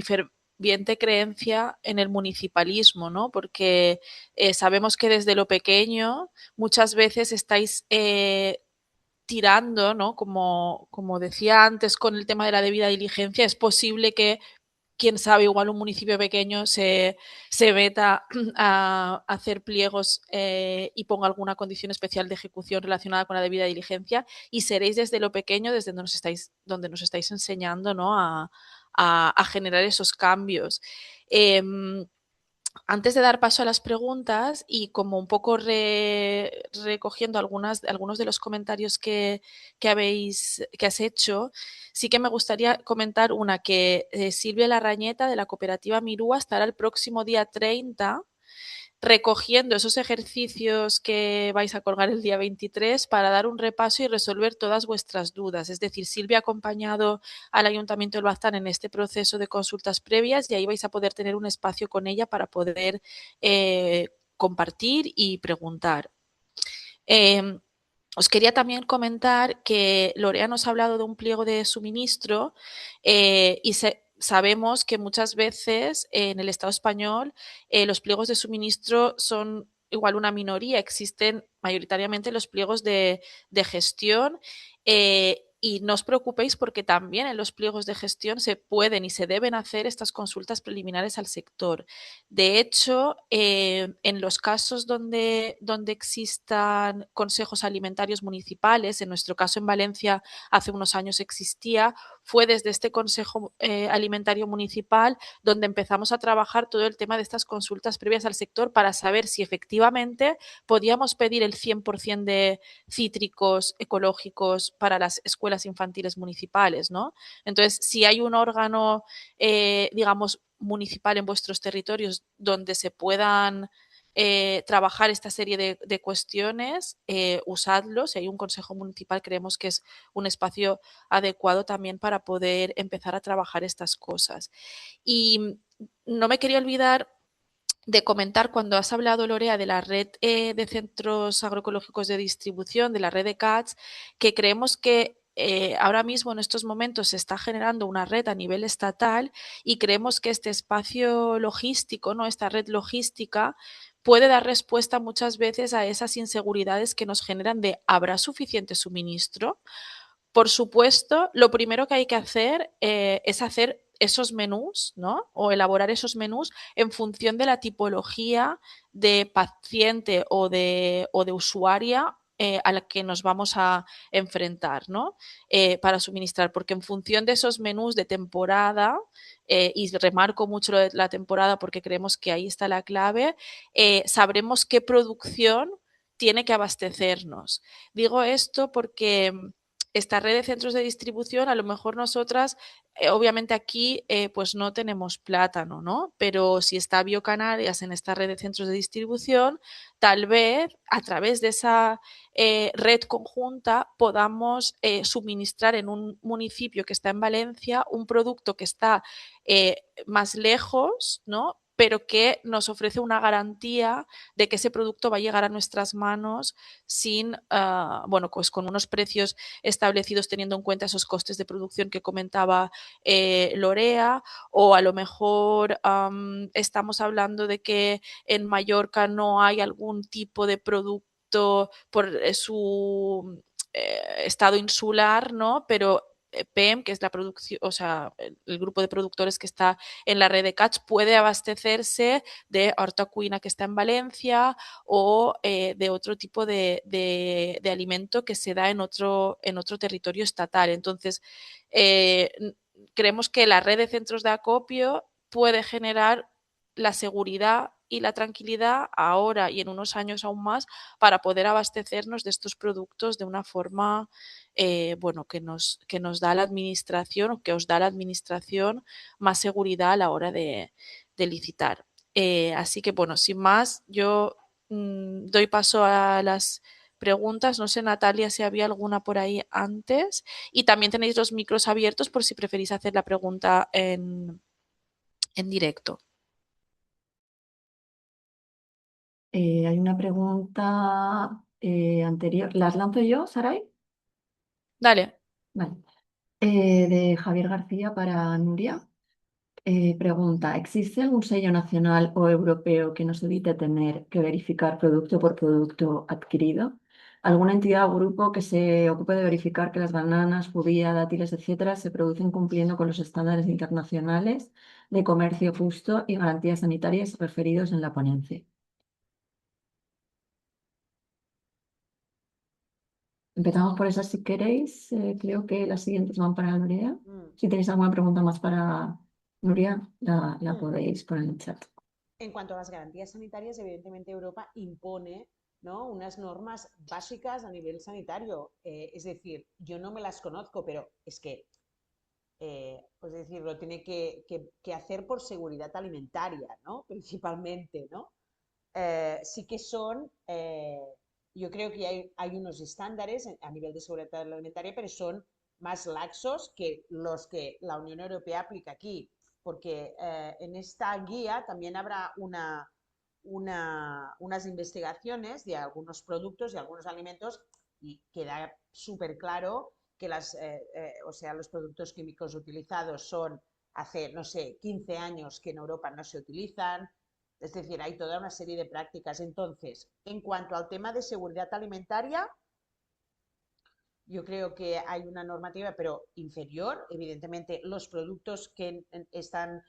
ferviente creencia en el municipalismo, ¿no? Porque sabemos que desde lo pequeño muchas veces estáis tirando, ¿no? Como decía antes con el tema de la debida diligencia, es posible que, quién sabe, igual un municipio pequeño se meta a hacer pliegos y ponga alguna condición especial de ejecución relacionada con la debida diligencia y seréis desde lo pequeño, desde donde nos estáis enseñando, ¿no? A generar esos cambios. Antes de dar paso a las preguntas y como un poco recogiendo algunos de los comentarios que has hecho, sí que me gustaría comentar una que Silvia Larrañeta de la cooperativa Mirúa estará el próximo día 30 recogiendo esos ejercicios que vais a colgar el día 23 para dar un repaso y resolver todas vuestras dudas. Es decir, Silvia ha acompañado al Ayuntamiento del Baztán en este proceso de consultas previas y ahí vais a poder tener un espacio con ella para poder compartir y preguntar. Os quería también comentar que Lorea nos ha hablado de un pliego de suministro y sabemos que muchas veces en el Estado español los pliegos de suministro son igual una minoría, existen mayoritariamente los pliegos de gestión y no os preocupéis porque también en los pliegos de gestión se pueden y se deben hacer estas consultas preliminares al sector. De hecho, en los casos donde existan consejos alimentarios municipales, en nuestro caso en Valencia hace unos años existía, fue desde este Consejo Alimentario Municipal donde empezamos a trabajar todo el tema de estas consultas previas al sector para saber si efectivamente podíamos pedir el 100% de cítricos ecológicos para las escuelas infantiles municipales, ¿no? Entonces, si hay un órgano, digamos, municipal en vuestros territorios donde se puedan trabajar esta serie de cuestiones, usadlo. Si hay un consejo municipal, creemos que es un espacio adecuado también para poder empezar a trabajar estas cosas. Y no me quería olvidar de comentar cuando has hablado, Lorea, de la red de centros agroecológicos de distribución, de la red de CATS, que creemos que ahora mismo en estos momentos se está generando una red a nivel estatal y creemos que este espacio logístico, ¿no? Esta red logística puede dar respuesta muchas veces a esas inseguridades que nos generan de ¿habrá suficiente suministro? Por supuesto, lo primero que hay que hacer es hacer esos menús, ¿no? O elaborar esos menús en función de la tipología de paciente o de usuaria a la que nos vamos a enfrentar, ¿no? Para suministrar, porque en función de esos menús de temporada, y remarco mucho lo de la temporada porque creemos que ahí está la clave, sabremos qué producción tiene que abastecernos. Digo esto porque esta red de centros de distribución, a lo mejor nosotras, obviamente aquí pues no tenemos plátano, ¿no? Pero si está Biocanarias en esta red de centros de distribución, tal vez a través de esa red conjunta podamos suministrar en un municipio que está en Valencia un producto que está más lejos, ¿no? Pero que nos ofrece una garantía de que ese producto va a llegar a nuestras manos sin, bueno, pues con unos precios establecidos teniendo en cuenta esos costes de producción que comentaba Lorea, o a lo mejor estamos hablando de que en Mallorca no hay algún tipo de producto por su estado insular, ¿no? Pero PEM, que es la producción, o sea, el grupo de productores que está en la red de CATS, puede abastecerse de Horta Cuina que está en Valencia o de otro tipo de alimento que se da en otro territorio estatal. Entonces, eh, creemos que la red de centros de acopio puede generar la seguridad y la tranquilidad ahora y en unos años aún más para poder abastecernos de estos productos de una forma bueno, que nos da la administración o que os da la administración más seguridad a la hora de licitar. Así que, bueno, sin más, yo doy paso a las preguntas. No sé, Natalia, si había alguna por ahí antes. Y también tenéis los micros abiertos por si preferís hacer la pregunta en directo. Hay una pregunta anterior. ¿Las lanzo yo, Saray? Dale. Vale. De Javier García para Nuria. Pregunta, ¿existe algún sello nacional o europeo que nos evite tener que verificar producto por producto adquirido? ¿Alguna entidad o grupo que se ocupe de verificar que las bananas, judías, dátiles, etcétera, se producen cumpliendo con los estándares internacionales de comercio justo y garantías sanitarias referidos en la ponencia? Empezamos por esas si queréis. Creo que las siguientes van para Nuria. Si tenéis alguna pregunta más para Nuria, la podéis poner en el chat. En cuanto a las garantías sanitarias, evidentemente Europa impone, ¿no?, unas normas básicas a nivel sanitario. Es decir, yo no me las conozco, pero es que, es decir, lo tiene que hacer por seguridad alimentaria, ¿no? Principalmente, ¿no? Sí que son, yo creo que hay unos estándares a nivel de seguridad alimentaria, pero son más laxos que los que la Unión Europea aplica aquí, porque en esta guía también habrá unas investigaciones de algunos productos y algunos alimentos y queda súper claro que o sea, los productos químicos utilizados son hace, no sé, 15 años que en Europa no se utilizan. Es decir, hay toda una serie de prácticas. Entonces, en cuanto al tema de seguridad alimentaria, yo creo que hay una normativa, pero inferior. Evidentemente, los productos que están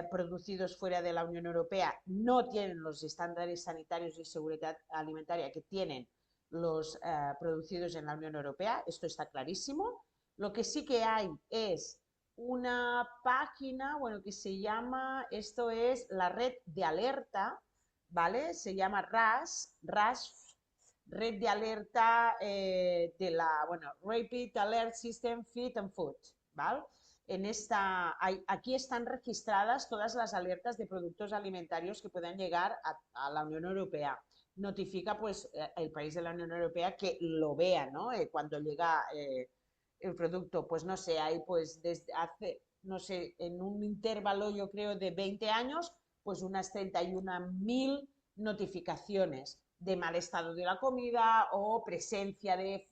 producidos fuera de la Unión Europea no tienen los estándares sanitarios de seguridad alimentaria que tienen los producidos en la Unión Europea. Esto está clarísimo. Lo que sí que hay es una página, bueno, que se llama, esto es la red de alerta, ¿vale? Se llama RAS, red de alerta de la, bueno, Rapid Alert System Feed and Food, ¿vale? Aquí están registradas todas las alertas de productos alimentarios que puedan llegar a la Unión Europea. Notifica pues el país de la Unión Europea que lo vea, ¿no? Cuando llega el producto, pues no sé, hay pues desde hace, no sé, en un intervalo yo creo de 20 años, pues unas 31.000 notificaciones de mal estado de la comida o presencia de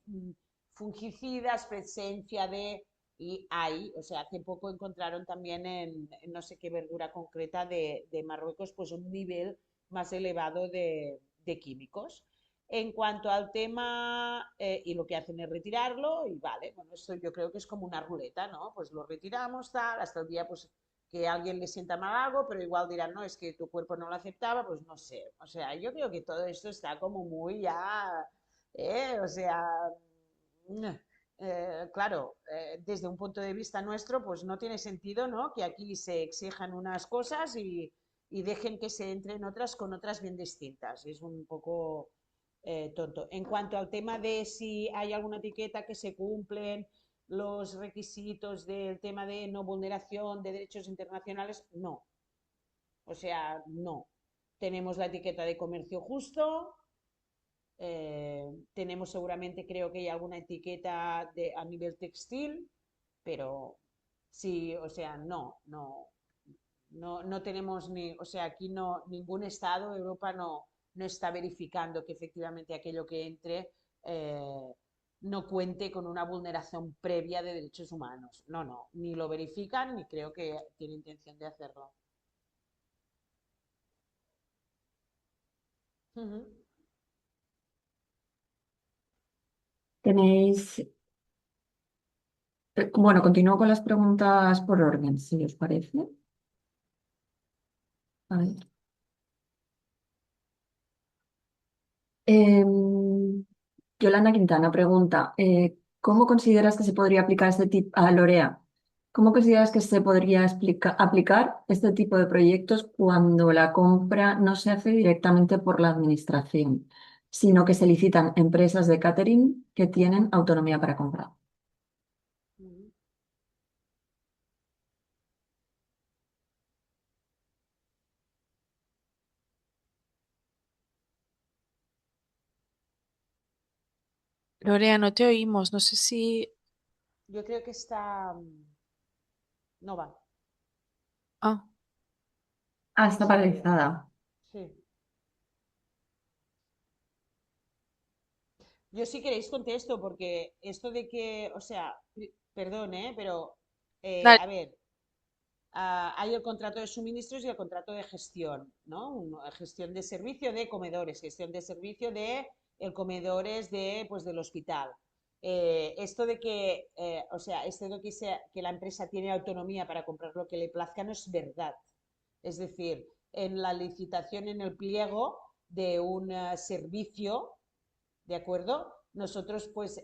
fungicidas, presencia de... Y hay, o sea, hace poco encontraron también en no sé qué verdura concreta de Marruecos, pues un nivel más elevado de químicos. En cuanto al tema, y lo que hacen es retirarlo, y vale, bueno, esto yo creo que es como una ruleta, ¿no? Pues lo retiramos, tal, hasta el día pues que a alguien le sienta mal algo, pero igual dirán, no, es que tu cuerpo no lo aceptaba, pues no sé. O sea, yo creo que todo esto está como muy ya, o sea, claro, desde un punto de vista nuestro, pues no tiene sentido, ¿no? Que aquí se exijan unas cosas y dejen que se entren otras con otras bien distintas. Es un poco tonto. En cuanto al tema de si hay alguna etiqueta que se cumplen los requisitos del tema de no vulneración de derechos internacionales, no. O sea, no. Tenemos la etiqueta de comercio justo, tenemos seguramente, creo que hay alguna etiqueta a nivel textil, pero sí, o sea, no tenemos ni, o sea, aquí no, ningún estado, Europa no está verificando que efectivamente aquello que entre no cuente con una vulneración previa de derechos humanos. No, ni lo verifican ni creo que tiene intención de hacerlo. Uh -huh. Tenéis, bueno, continúo con las preguntas por orden, si os parece. A ver. Yolanda Quintana pregunta, ¿cómo consideras que se podría aplicar este tipo a Lorea? ¿Cómo consideras que se podría aplicar este tipo de proyectos cuando la compra no se hace directamente por la administración, sino que se licitan empresas de catering que tienen autonomía para comprar? Uh -huh. Lorea, no te oímos. No sé si... Yo creo que está... no va. Ah, Ah, No está se oye. paralizada. Sí. Yo si queréis contesto, porque esto de que, o sea, perdón, pero, dale. a ver, hay el contrato de suministros y el contrato de gestión, ¿no? Gestión de servicio de comedores, gestión de servicio de el comedores de, pues, del hospital. Esto de que, o sea, esto de que la empresa tiene autonomía para comprar lo que le plazca no es verdad. Es decir, en la licitación, en el pliego de un servicio, ¿de acuerdo? Nosotros pues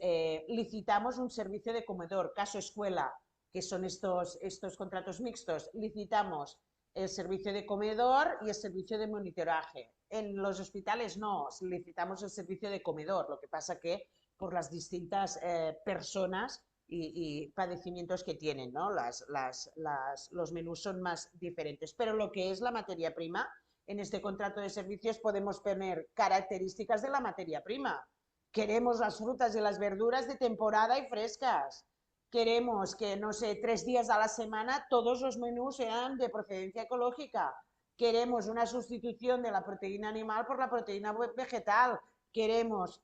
licitamos un servicio de comedor, caso escuela, que son estos contratos mixtos, licitamos el servicio de comedor y el servicio de monitoraje. En los hospitales no, licitamos el servicio de comedor, lo que pasa que por las distintas personas y padecimientos que tienen, ¿no? Los menús son más diferentes, pero lo que es la materia prima, en este contrato de servicios podemos poner características de la materia prima. Queremos las frutas y las verduras de temporada y frescas. Queremos que, no sé, 3 días a la semana todos los menús sean de procedencia ecológica. Queremos una sustitución de la proteína animal por la proteína vegetal. Queremos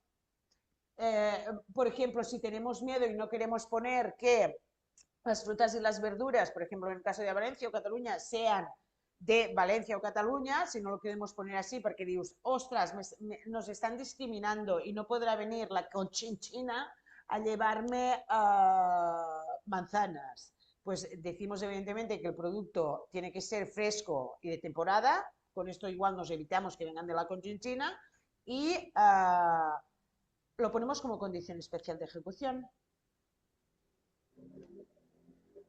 Por ejemplo, si tenemos miedo y no queremos poner que las frutas y las verduras, por ejemplo, en el caso de Valencia o Cataluña, sean de Valencia o Cataluña, si no lo queremos poner así, porque dius, ostras, nos están discriminando y no podrá venir la conchinchina a llevarme manzanas. Pues decimos evidentemente que el producto tiene que ser fresco y de temporada, con esto igual nos evitamos que vengan de la conchinchina y lo ponemos como condición especial de ejecución.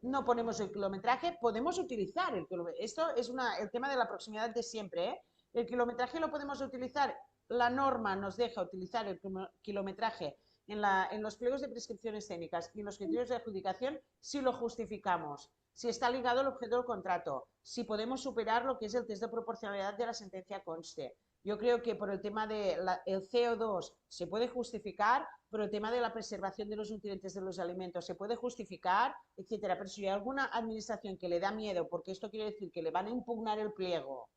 No ponemos el kilometraje, podemos utilizar el kilometraje. Esto es el tema de la proximidad de siempre, ¿eh? El kilometraje lo podemos utilizar, la norma nos deja utilizar el kilometraje en los pliegos de prescripciones técnicas y en los criterios de adjudicación si lo justificamos, si está ligado al objeto del contrato, si podemos superar lo que es el test de proporcionalidad de la sentencia conste. Yo creo que por el tema del CO2 se puede justificar, por el tema de la preservación de los nutrientes de los alimentos se puede justificar, etcétera. Pero si hay alguna administración que le da miedo, porque esto quiere decir que le van a impugnar el pliego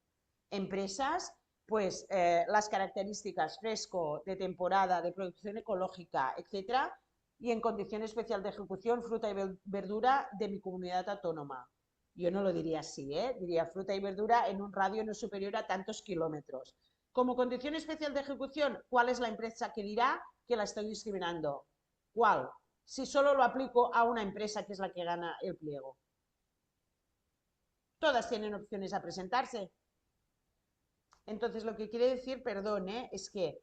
empresas, pues las características fresco, de temporada, de producción ecológica, etcétera, y en condición especial de ejecución, fruta y verdura de mi comunidad autónoma. Yo no lo diría así, diría fruta y verdura en un radio no superior a tantos kilómetros. Como condición especial de ejecución, ¿cuál es la empresa que dirá que la estoy discriminando? ¿Cuál? Si solo lo aplico a una empresa que es la que gana el pliego. Todas tienen opciones a presentarse. Entonces, lo que quiere decir, perdón, es que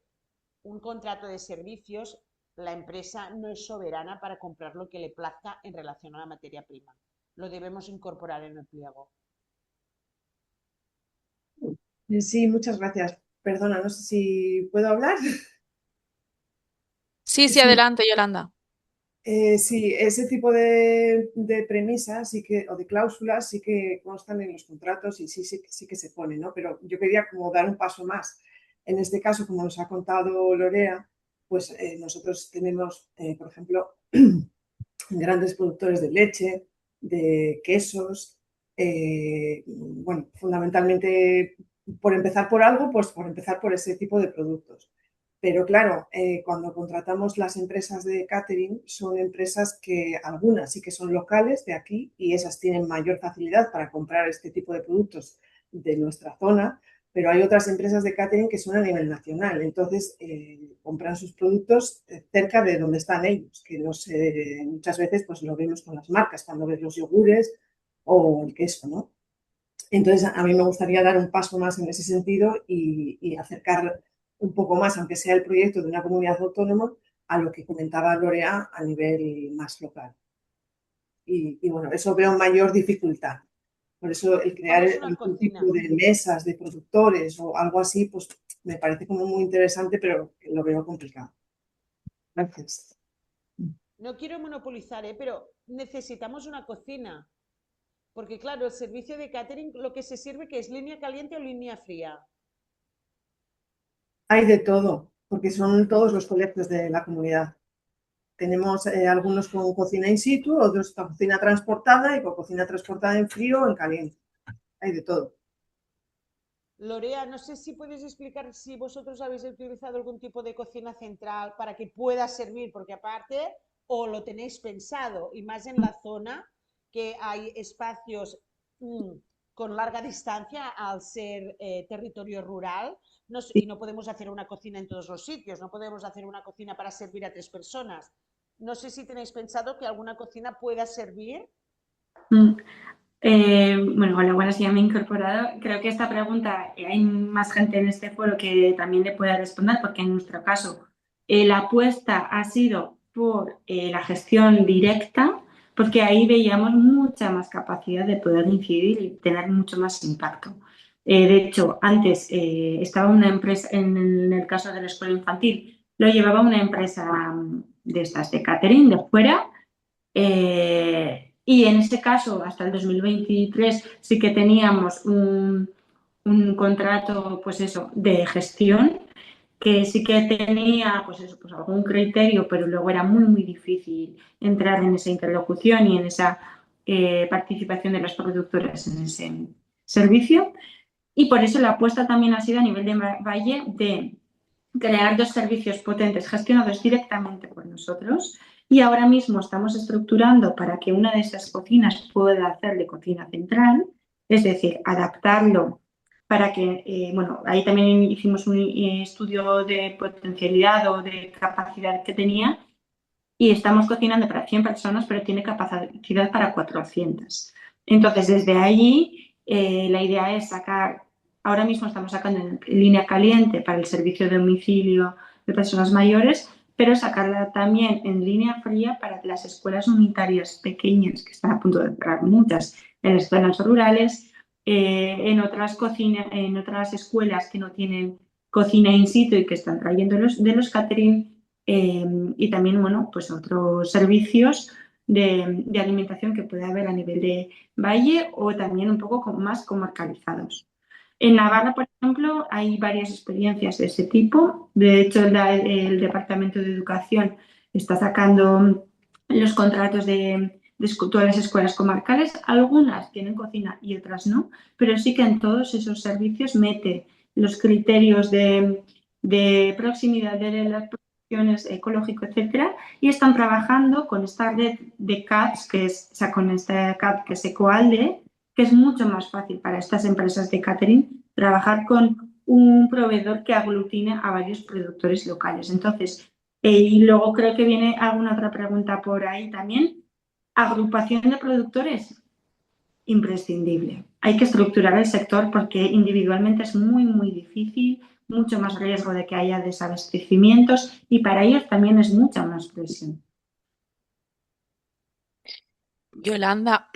un contrato de servicios, la empresa no es soberana para comprar lo que le plazca en relación a la materia prima. Lo debemos incorporar en el pliego. Sí, muchas gracias. Perdona, no sé si puedo hablar. Sí, sí, Sí, adelante, Yolanda. sí, ese tipo de premisas o de cláusulas sí que constan en los contratos y sí que se pone, ¿no? Pero yo quería como dar un paso más. En este caso, como nos ha contado Lorea, pues nosotros tenemos, por ejemplo, grandes productores de leche, de quesos, bueno, fundamentalmente por empezar por algo, pues por empezar por ese tipo de productos. Pero claro, cuando contratamos las empresas de catering, son empresas que algunas sí que son locales de aquí y esas tienen mayor facilidad para comprar este tipo de productos de nuestra zona, pero hay otras empresas de catering que son a nivel nacional. Entonces, compran sus productos cerca de donde están ellos, que no sé, muchas veces pues lo vemos con las marcas, cuando ves los yogures o el queso, ¿no? Entonces, a mí me gustaría dar un paso más en ese sentido y acercar un poco más, aunque sea el proyecto de una comunidad autónoma, a lo que comentaba Lorea a nivel más local. Y bueno, eso veo mayor dificultad. Por eso el crear algún tipo de mesas de productores o algo así, pues me parece como muy interesante, pero lo veo complicado. Gracias. No quiero monopolizar, pero necesitamos una cocina. Porque claro, el servicio de catering lo que se sirve que es línea caliente o línea fría. Hay de todo, porque son todos los colegios de la comunidad. Tenemos algunos con cocina in situ, otros con cocina transportada y con cocina transportada en frío o en caliente. Hay de todo. Lorea, no sé si puedes explicar si vosotros habéis utilizado algún tipo de cocina central para que pueda servir, porque aparte, o lo tenéis pensado, y más en la zona que hay espacios con larga distancia al ser territorio rural, y no podemos hacer una cocina en todos los sitios, no podemos hacer una cocina para servir a 3 personas. No sé si tenéis pensado que alguna cocina pueda servir. Bueno, hola, buenas, ya me he incorporado. Creo que esta pregunta hay más gente en este foro que también le pueda responder, porque en nuestro caso la apuesta ha sido por la gestión directa, porque ahí veíamos mucha más capacidad de poder incidir y tener mucho más impacto. De hecho, antes estaba una empresa, en el caso de la escuela infantil, lo llevaba una empresa de estas de catering de fuera. Y en ese caso, hasta el 2023, sí que teníamos un contrato, pues eso, de gestión, que sí que tenía, pues eso, pues algún criterio, pero luego era muy, muy difícil entrar en esa interlocución y en esa participación de las productoras en ese servicio. Y por eso la apuesta también ha sido a nivel de Valle de crear dos servicios potentes gestionados directamente por nosotros y ahora mismo estamos estructurando para que una de esas cocinas pueda hacer de cocina central, es decir, adaptarlo para que, bueno, ahí también hicimos un estudio de potencialidad o de capacidad que tenía y estamos cocinando para 100 personas, pero tiene capacidad para 400. Entonces, desde allí, la idea es sacar, ahora mismo estamos sacando en línea caliente para el servicio de domicilio de personas mayores, pero sacarla también en línea fría para las escuelas unitarias pequeñas, que están a punto de cerrar muchas en las zonas rurales, en otras escuelas que no tienen cocina in situ y que están trayendo de los catering y también, bueno, pues otros servicios de alimentación que puede haber a nivel de valle o también un poco más comarcalizados. En Navarra, por ejemplo, hay varias experiencias de ese tipo. De hecho, el Departamento de Educación está sacando los contratos de todas las escuelas comarcales. Algunas tienen cocina y otras no, pero sí que en todos esos servicios mete los criterios de proximidad de las producciones ecológico, etcétera, y están trabajando con esta red de CAPs, o sea, con esta CAP que es Ecoalde, que es mucho más fácil para estas empresas de catering trabajar con un proveedor que aglutine a varios productores locales. Entonces, y luego creo que viene alguna otra pregunta por ahí también. Agrupación de productores, imprescindible. Hay que estructurar el sector porque individualmente es muy, muy difícil, mucho más riesgo de que haya desabastecimientos y para ellos también es mucha más presión. Yolanda,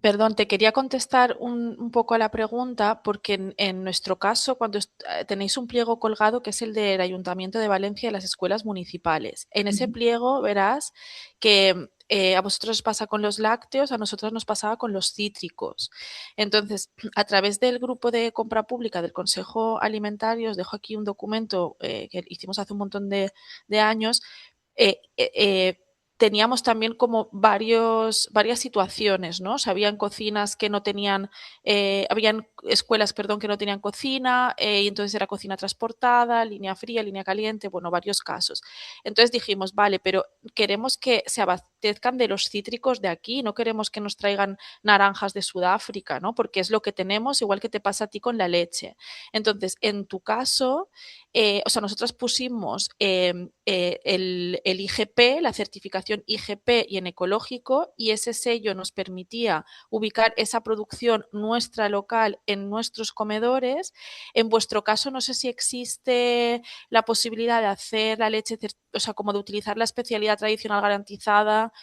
perdón, te quería contestar un poco a la pregunta porque en nuestro caso, cuando tenéis un pliego colgado que es el del Ayuntamiento de Valencia de las escuelas municipales, en ese pliego verás que a vosotros os pasa con los lácteos, a nosotros nos pasaba con los cítricos. Entonces, a través del grupo de compra pública del Consejo Alimentario, os dejo aquí un documento que hicimos hace un montón de años. eh, eh, eh, Teníamos también como varias situaciones, ¿no? O sea, habían cocinas que no tenían, habían escuelas, perdón, que no tenían cocina, y entonces era cocina transportada, línea fría, línea caliente, bueno, varios casos. Entonces dijimos, vale, pero queremos que se abastezcan de los cítricos de aquí, no queremos que nos traigan naranjas de Sudáfrica, ¿no? Porque es lo que tenemos, igual que te pasa a ti con la leche. Entonces, en tu caso, o sea, nosotros pusimos el IGP, la certificación IGP y en ecológico, y ese sello nos permitía ubicar esa producción nuestra local en nuestros comedores. En vuestro caso, no sé si existe la posibilidad de hacer la leche, o sea, como de utilizar la especialidad tradicional garantizada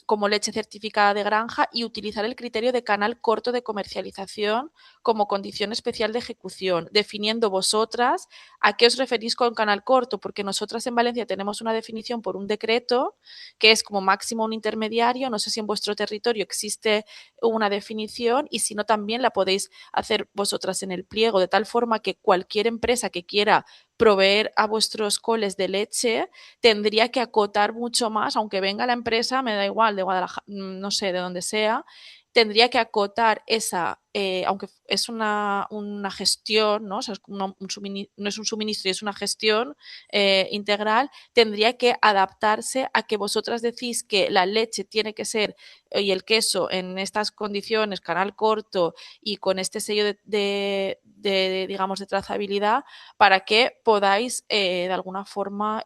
como leche certificada de granja y utilizar el criterio de canal corto de comercialización como condición especial de ejecución, definiendo vosotras a qué os referís con canal corto, porque nosotras en Valencia tenemos una definición por un decreto que es como máximo un intermediario, no sé si en vuestro territorio existe una definición y si no también la podéis hacer vosotras en el pliego, de tal forma que cualquier empresa que quiera proveer a vuestros coles de leche tendría que acotar mucho más, aunque venga la empresa, me da igual, de Guadalajara, no sé, de donde sea, tendría que acotar esa, aunque es una gestión, ¿no? O sea, no es un suministro y es una gestión integral, tendría que adaptarse a que vosotras decís que la leche tiene que ser y el queso en estas condiciones, canal corto y con este sello digamos, de trazabilidad, para que podáis de alguna forma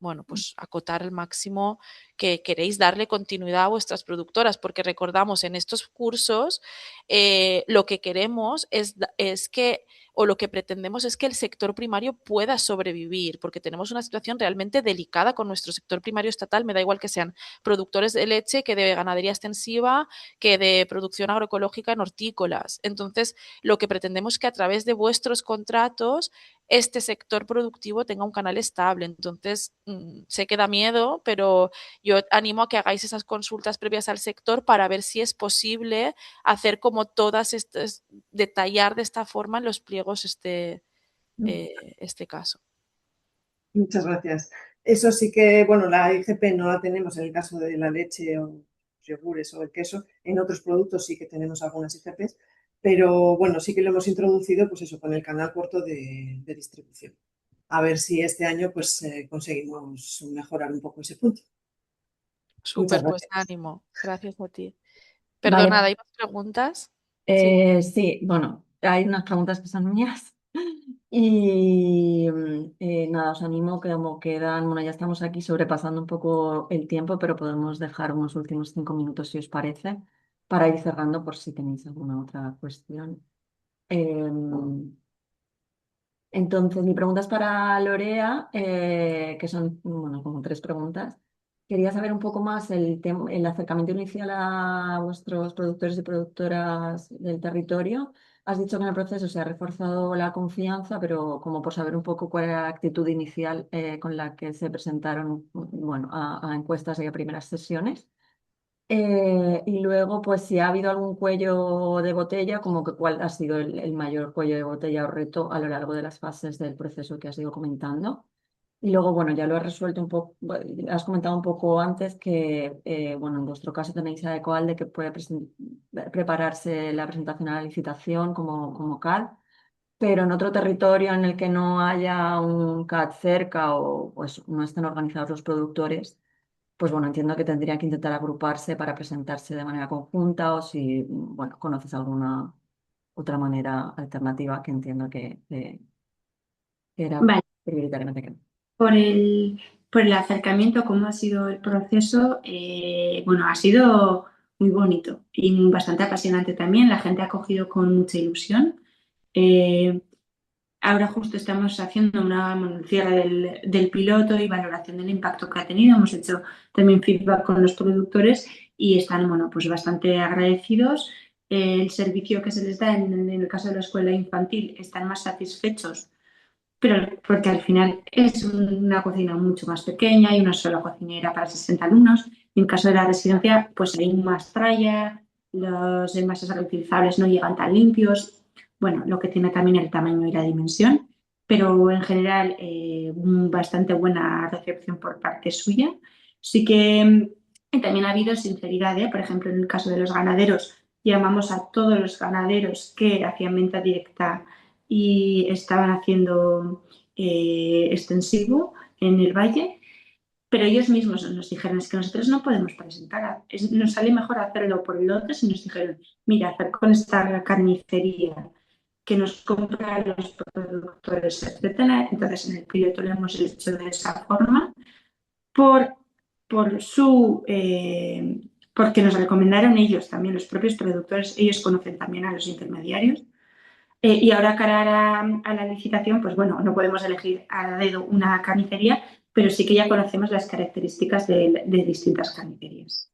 bueno, pues acotar al máximo que queréis darle continuidad a vuestras productoras, porque recordamos en estos cursos lo que queremos es que, o lo que pretendemos es que el sector primario pueda sobrevivir, porque tenemos una situación realmente delicada con nuestro sector primario estatal, me da igual que sean productores de leche, que de ganadería extensiva, que de producción agroecológica en hortícolas. Entonces, lo que pretendemos es que a través de vuestros contratos este sector productivo tenga un canal estable. Entonces, sé que da miedo, pero yo animo a que hagáis esas consultas previas al sector para ver si es posible hacer como todas estas, detallar de esta forma en los pliegos este caso. Muchas gracias. Eso sí que, bueno, la IGP no la tenemos en el caso de la leche o yogures o el queso. En otros productos sí que tenemos algunas IGPs, pero bueno, sí que lo hemos introducido, pues eso, con el canal corto de distribución. A ver si este año pues conseguimos mejorar un poco ese punto. Muchas Súper, pues gracias. ánimo. Gracias a ti. Vale, Perdonada, ¿hay más preguntas? Sí. sí, bueno, hay unas preguntas que son mías. Y nada, os animo que como quedan, bueno, ya estamos aquí sobrepasando un poco el tiempo, pero podemos dejar unos últimos 5 minutos si os parece, para ir cerrando por si tenéis alguna otra cuestión. Em, entonces, mi pregunta es para Lorea, que son, bueno, como 3 preguntas. Quería saber un poco más el acercamiento inicial a vuestros productores y productoras del territorio. Has dicho que en el proceso se ha reforzado la confianza, pero como por saber un poco cuál era la actitud inicial con la que se presentaron, bueno, a encuestas y a primeras sesiones. Y luego, pues si ha habido algún cuello de botella, como que cuál ha sido el mayor cuello de botella o reto a lo largo de las fases del proceso que has ido comentando. Y luego, bueno, ya lo has resuelto un poco, has comentado un poco antes que, bueno, en vuestro caso tenéis adecuado de que puede prepararse la presentación a la licitación como CAD, pero en otro territorio en el que no haya un CAD cerca o pues no estén organizados los productores, pues bueno, entiendo que tendrían que intentar agruparse para presentarse de manera conjunta o si, bueno, conoces alguna otra manera alternativa que entiendo que era Vale, prioritariamente que no. por por el acercamiento, cómo ha sido el proceso, bueno, ha sido muy bonito y bastante apasionante también. La gente ha acogido con mucha ilusión. Eh, Ahora justo estamos haciendo un cierre del piloto y valoración del impacto que ha tenido. Hemos hecho también feedback con los productores y están, bueno, pues bastante agradecidos. El servicio que se les da en el caso de la escuela infantil están más satisfechos, pero porque al final es una cocina mucho más pequeña, hay una sola cocinera para 60 alumnos. En caso de la residencia, pues hay más tralla, los envases reutilizables no llegan tan limpios. Bueno, lo que tiene también el tamaño y la dimensión, pero en general bastante buena recepción por parte suya. Sí que también ha habido sinceridad, ¿eh? Por ejemplo, en el caso de los ganaderos, llamamos a todos los ganaderos que hacían venta directa y estaban haciendo extensivo en el valle, pero ellos mismos nos dijeron, es que nosotros no podemos presentar, nos sale mejor hacerlo por lotes y nos dijeron, mira, hacer con esta carnicería que nos compra los productores, etcétera. Entonces en el piloto lo hemos hecho de esa forma por, por porque nos recomendaron ellos también, los propios productores, ellos conocen también a los intermediarios. Y ahora cara a la licitación, pues bueno, no podemos elegir a dedo una carnicería, pero sí que ya conocemos las características de distintas carnicerías.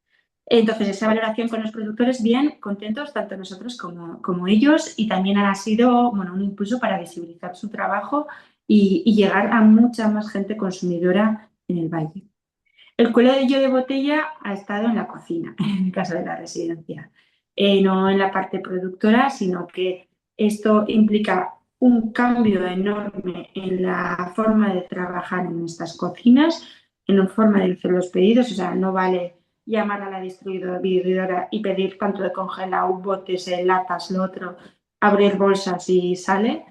Entonces, esa valoración con los productores, bien, contentos, tanto nosotros como ellos, y también ha sido, bueno, un impulso para visibilizar su trabajo y llegar a mucha más gente consumidora en el valle. El cuello de botella ha estado en la cocina, en el caso de la residencia, no en la parte productora, sino que esto implica un cambio enorme en la forma de trabajar en estas cocinas, en la forma de hacer los pedidos. O sea, no vale llamar a la distribuidora y pedir tanto de congelado, botes, latas, lo otro, abrir bolsas y sale.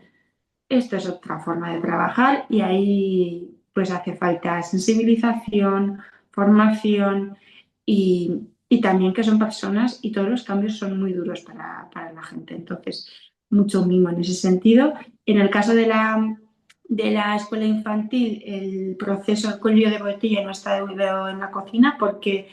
Esto es otra forma de trabajar y ahí pues hace falta sensibilización, formación y también que son personas y todos los cambios son muy duros para la gente. Entonces, mucho mimo en ese sentido. En el caso de la escuela infantil, el proceso del cuello de botella no está debido en la cocina porque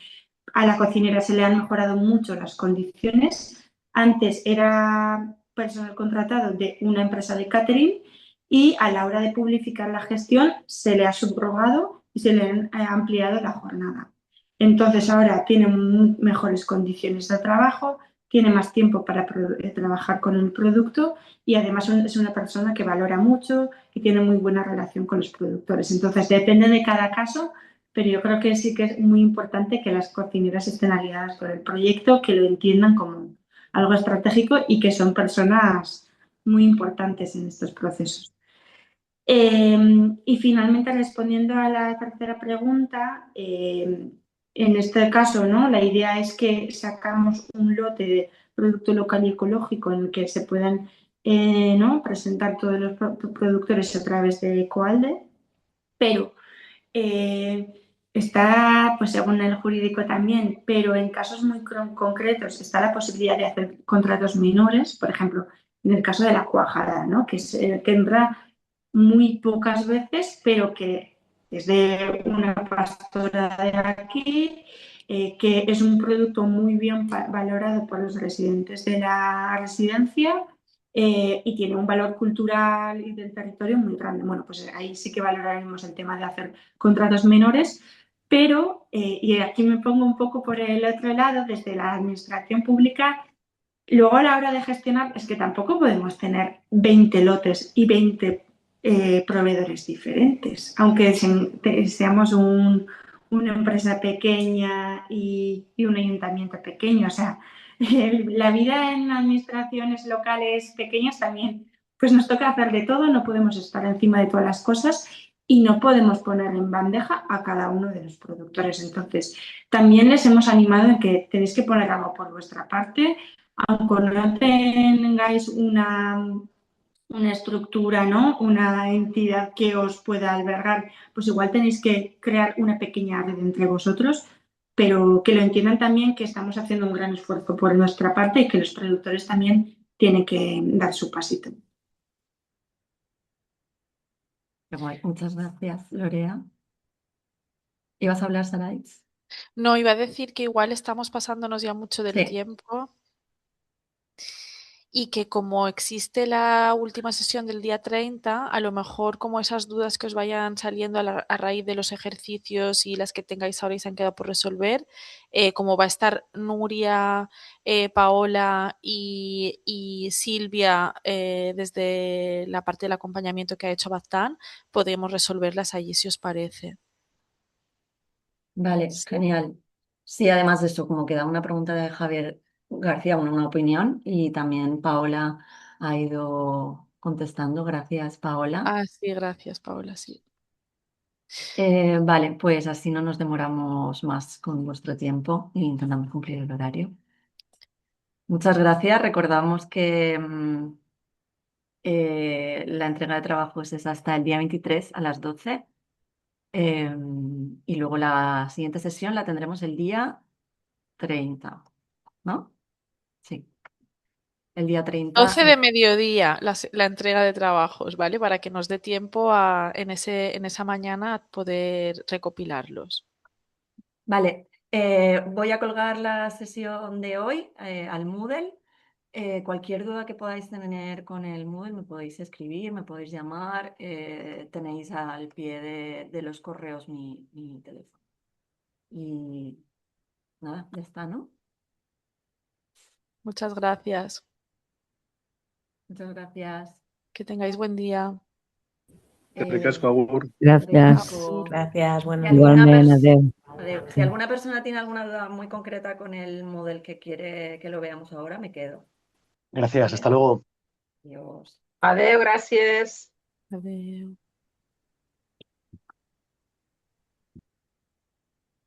a la cocinera se le han mejorado mucho las condiciones. Antes era personal contratado de una empresa de catering y a la hora de publificar la gestión se le ha subrogado y se le ha ampliado la jornada. Entonces ahora tiene mejores condiciones de trabajo, tiene más tiempo para trabajar con el producto y además es una persona que valora mucho y tiene muy buena relación con los productores. Entonces depende de cada caso, pero yo creo que sí que es muy importante que las cocineras estén aliadas con el proyecto, que lo entiendan como algo estratégico y que son personas muy importantes en estos procesos. Y finalmente, respondiendo a la tercera pregunta, en este caso, ¿no? La idea es que sacamos un lote producto local y ecológico en el que se puedan ¿no? presentar todos los productores a través de Ecoalde, pero está, pues según el jurídico también, pero en casos muy concretos está la posibilidad de hacer contratos menores, por ejemplo, en el caso de la cuajada, ¿no? Que, que entra muy pocas veces, pero que es de una pastora de aquí, que es un producto muy bien valorado por los residentes de la residencia y tiene un valor cultural y del territorio muy grande. Bueno, pues ahí sí que valoraremos el tema de hacer contratos menores, pero, y aquí me pongo un poco por el otro lado, desde la administración pública, luego a la hora de gestionar es que tampoco podemos tener 20 lotes y 20 proveedores diferentes, aunque seamos una empresa pequeña y un ayuntamiento pequeño. O sea, la vida en administraciones locales pequeñas también, pues nos toca hacer de todo, no podemos estar encima de todas las cosas y no podemos poner en bandeja a cada uno de los productores. Entonces, también les hemos animado en que tenéis que poner algo por vuestra parte, aunque no tengáis una estructura, ¿no? Una entidad que os pueda albergar, pues igual tenéis que crear una pequeña red entre vosotros, pero que lo entiendan también que estamos haciendo un gran esfuerzo por nuestra parte y que los productores también tienen que dar su pasito. Qué guay. Muchas gracias, Lorea. ¿Ibas a hablar, Sarais? No, iba a decir que igual estamos pasándonos ya mucho del Sí. tiempo y que como existe la última sesión del día 30, a lo mejor como esas dudas que os vayan saliendo a raíz de los ejercicios y las que tengáis ahora y se han quedado por resolver, como va a estar Nuria, Paola y Silvia desde la parte del acompañamiento que ha hecho Baztán, podemos resolverlas allí si os parece. Vale, genial. Sí, además de eso, como queda una pregunta de Javier García, una opinión, y también Paola ha ido contestando. Gracias, Paola. Ah, sí, gracias, Paola, sí. Vale, pues así no nos demoramos más con vuestro tiempo y intentamos cumplir el horario. Muchas gracias. Recordamos que la entrega de trabajos es hasta el día 23 a las 12. Y luego la siguiente sesión la tendremos el día 30, ¿no? Sí, el día 30. 12 de mediodía la entrega de trabajos, ¿vale? Para que nos dé tiempo en esa mañana a poder recopilarlos. Vale, voy a colgar la sesión de hoy al Moodle. Cualquier duda que podáis tener con el Moodle me podéis escribir, me podéis llamar. Tenéis al pie de los correos mi teléfono. Y nada, ya está, ¿no? Muchas gracias. Muchas gracias. Que tengáis buen día. Ricasco, agur. Gracias. Gracias, buenos Si días. alguna Igualmente, pers- adeu. Adeu. Si Sí. alguna persona tiene alguna duda muy concreta con el Moodle que quiere que lo veamos ahora, me quedo. Gracias, ¿Vale? hasta luego. Adiós. Adeu, gràcies. Adeu.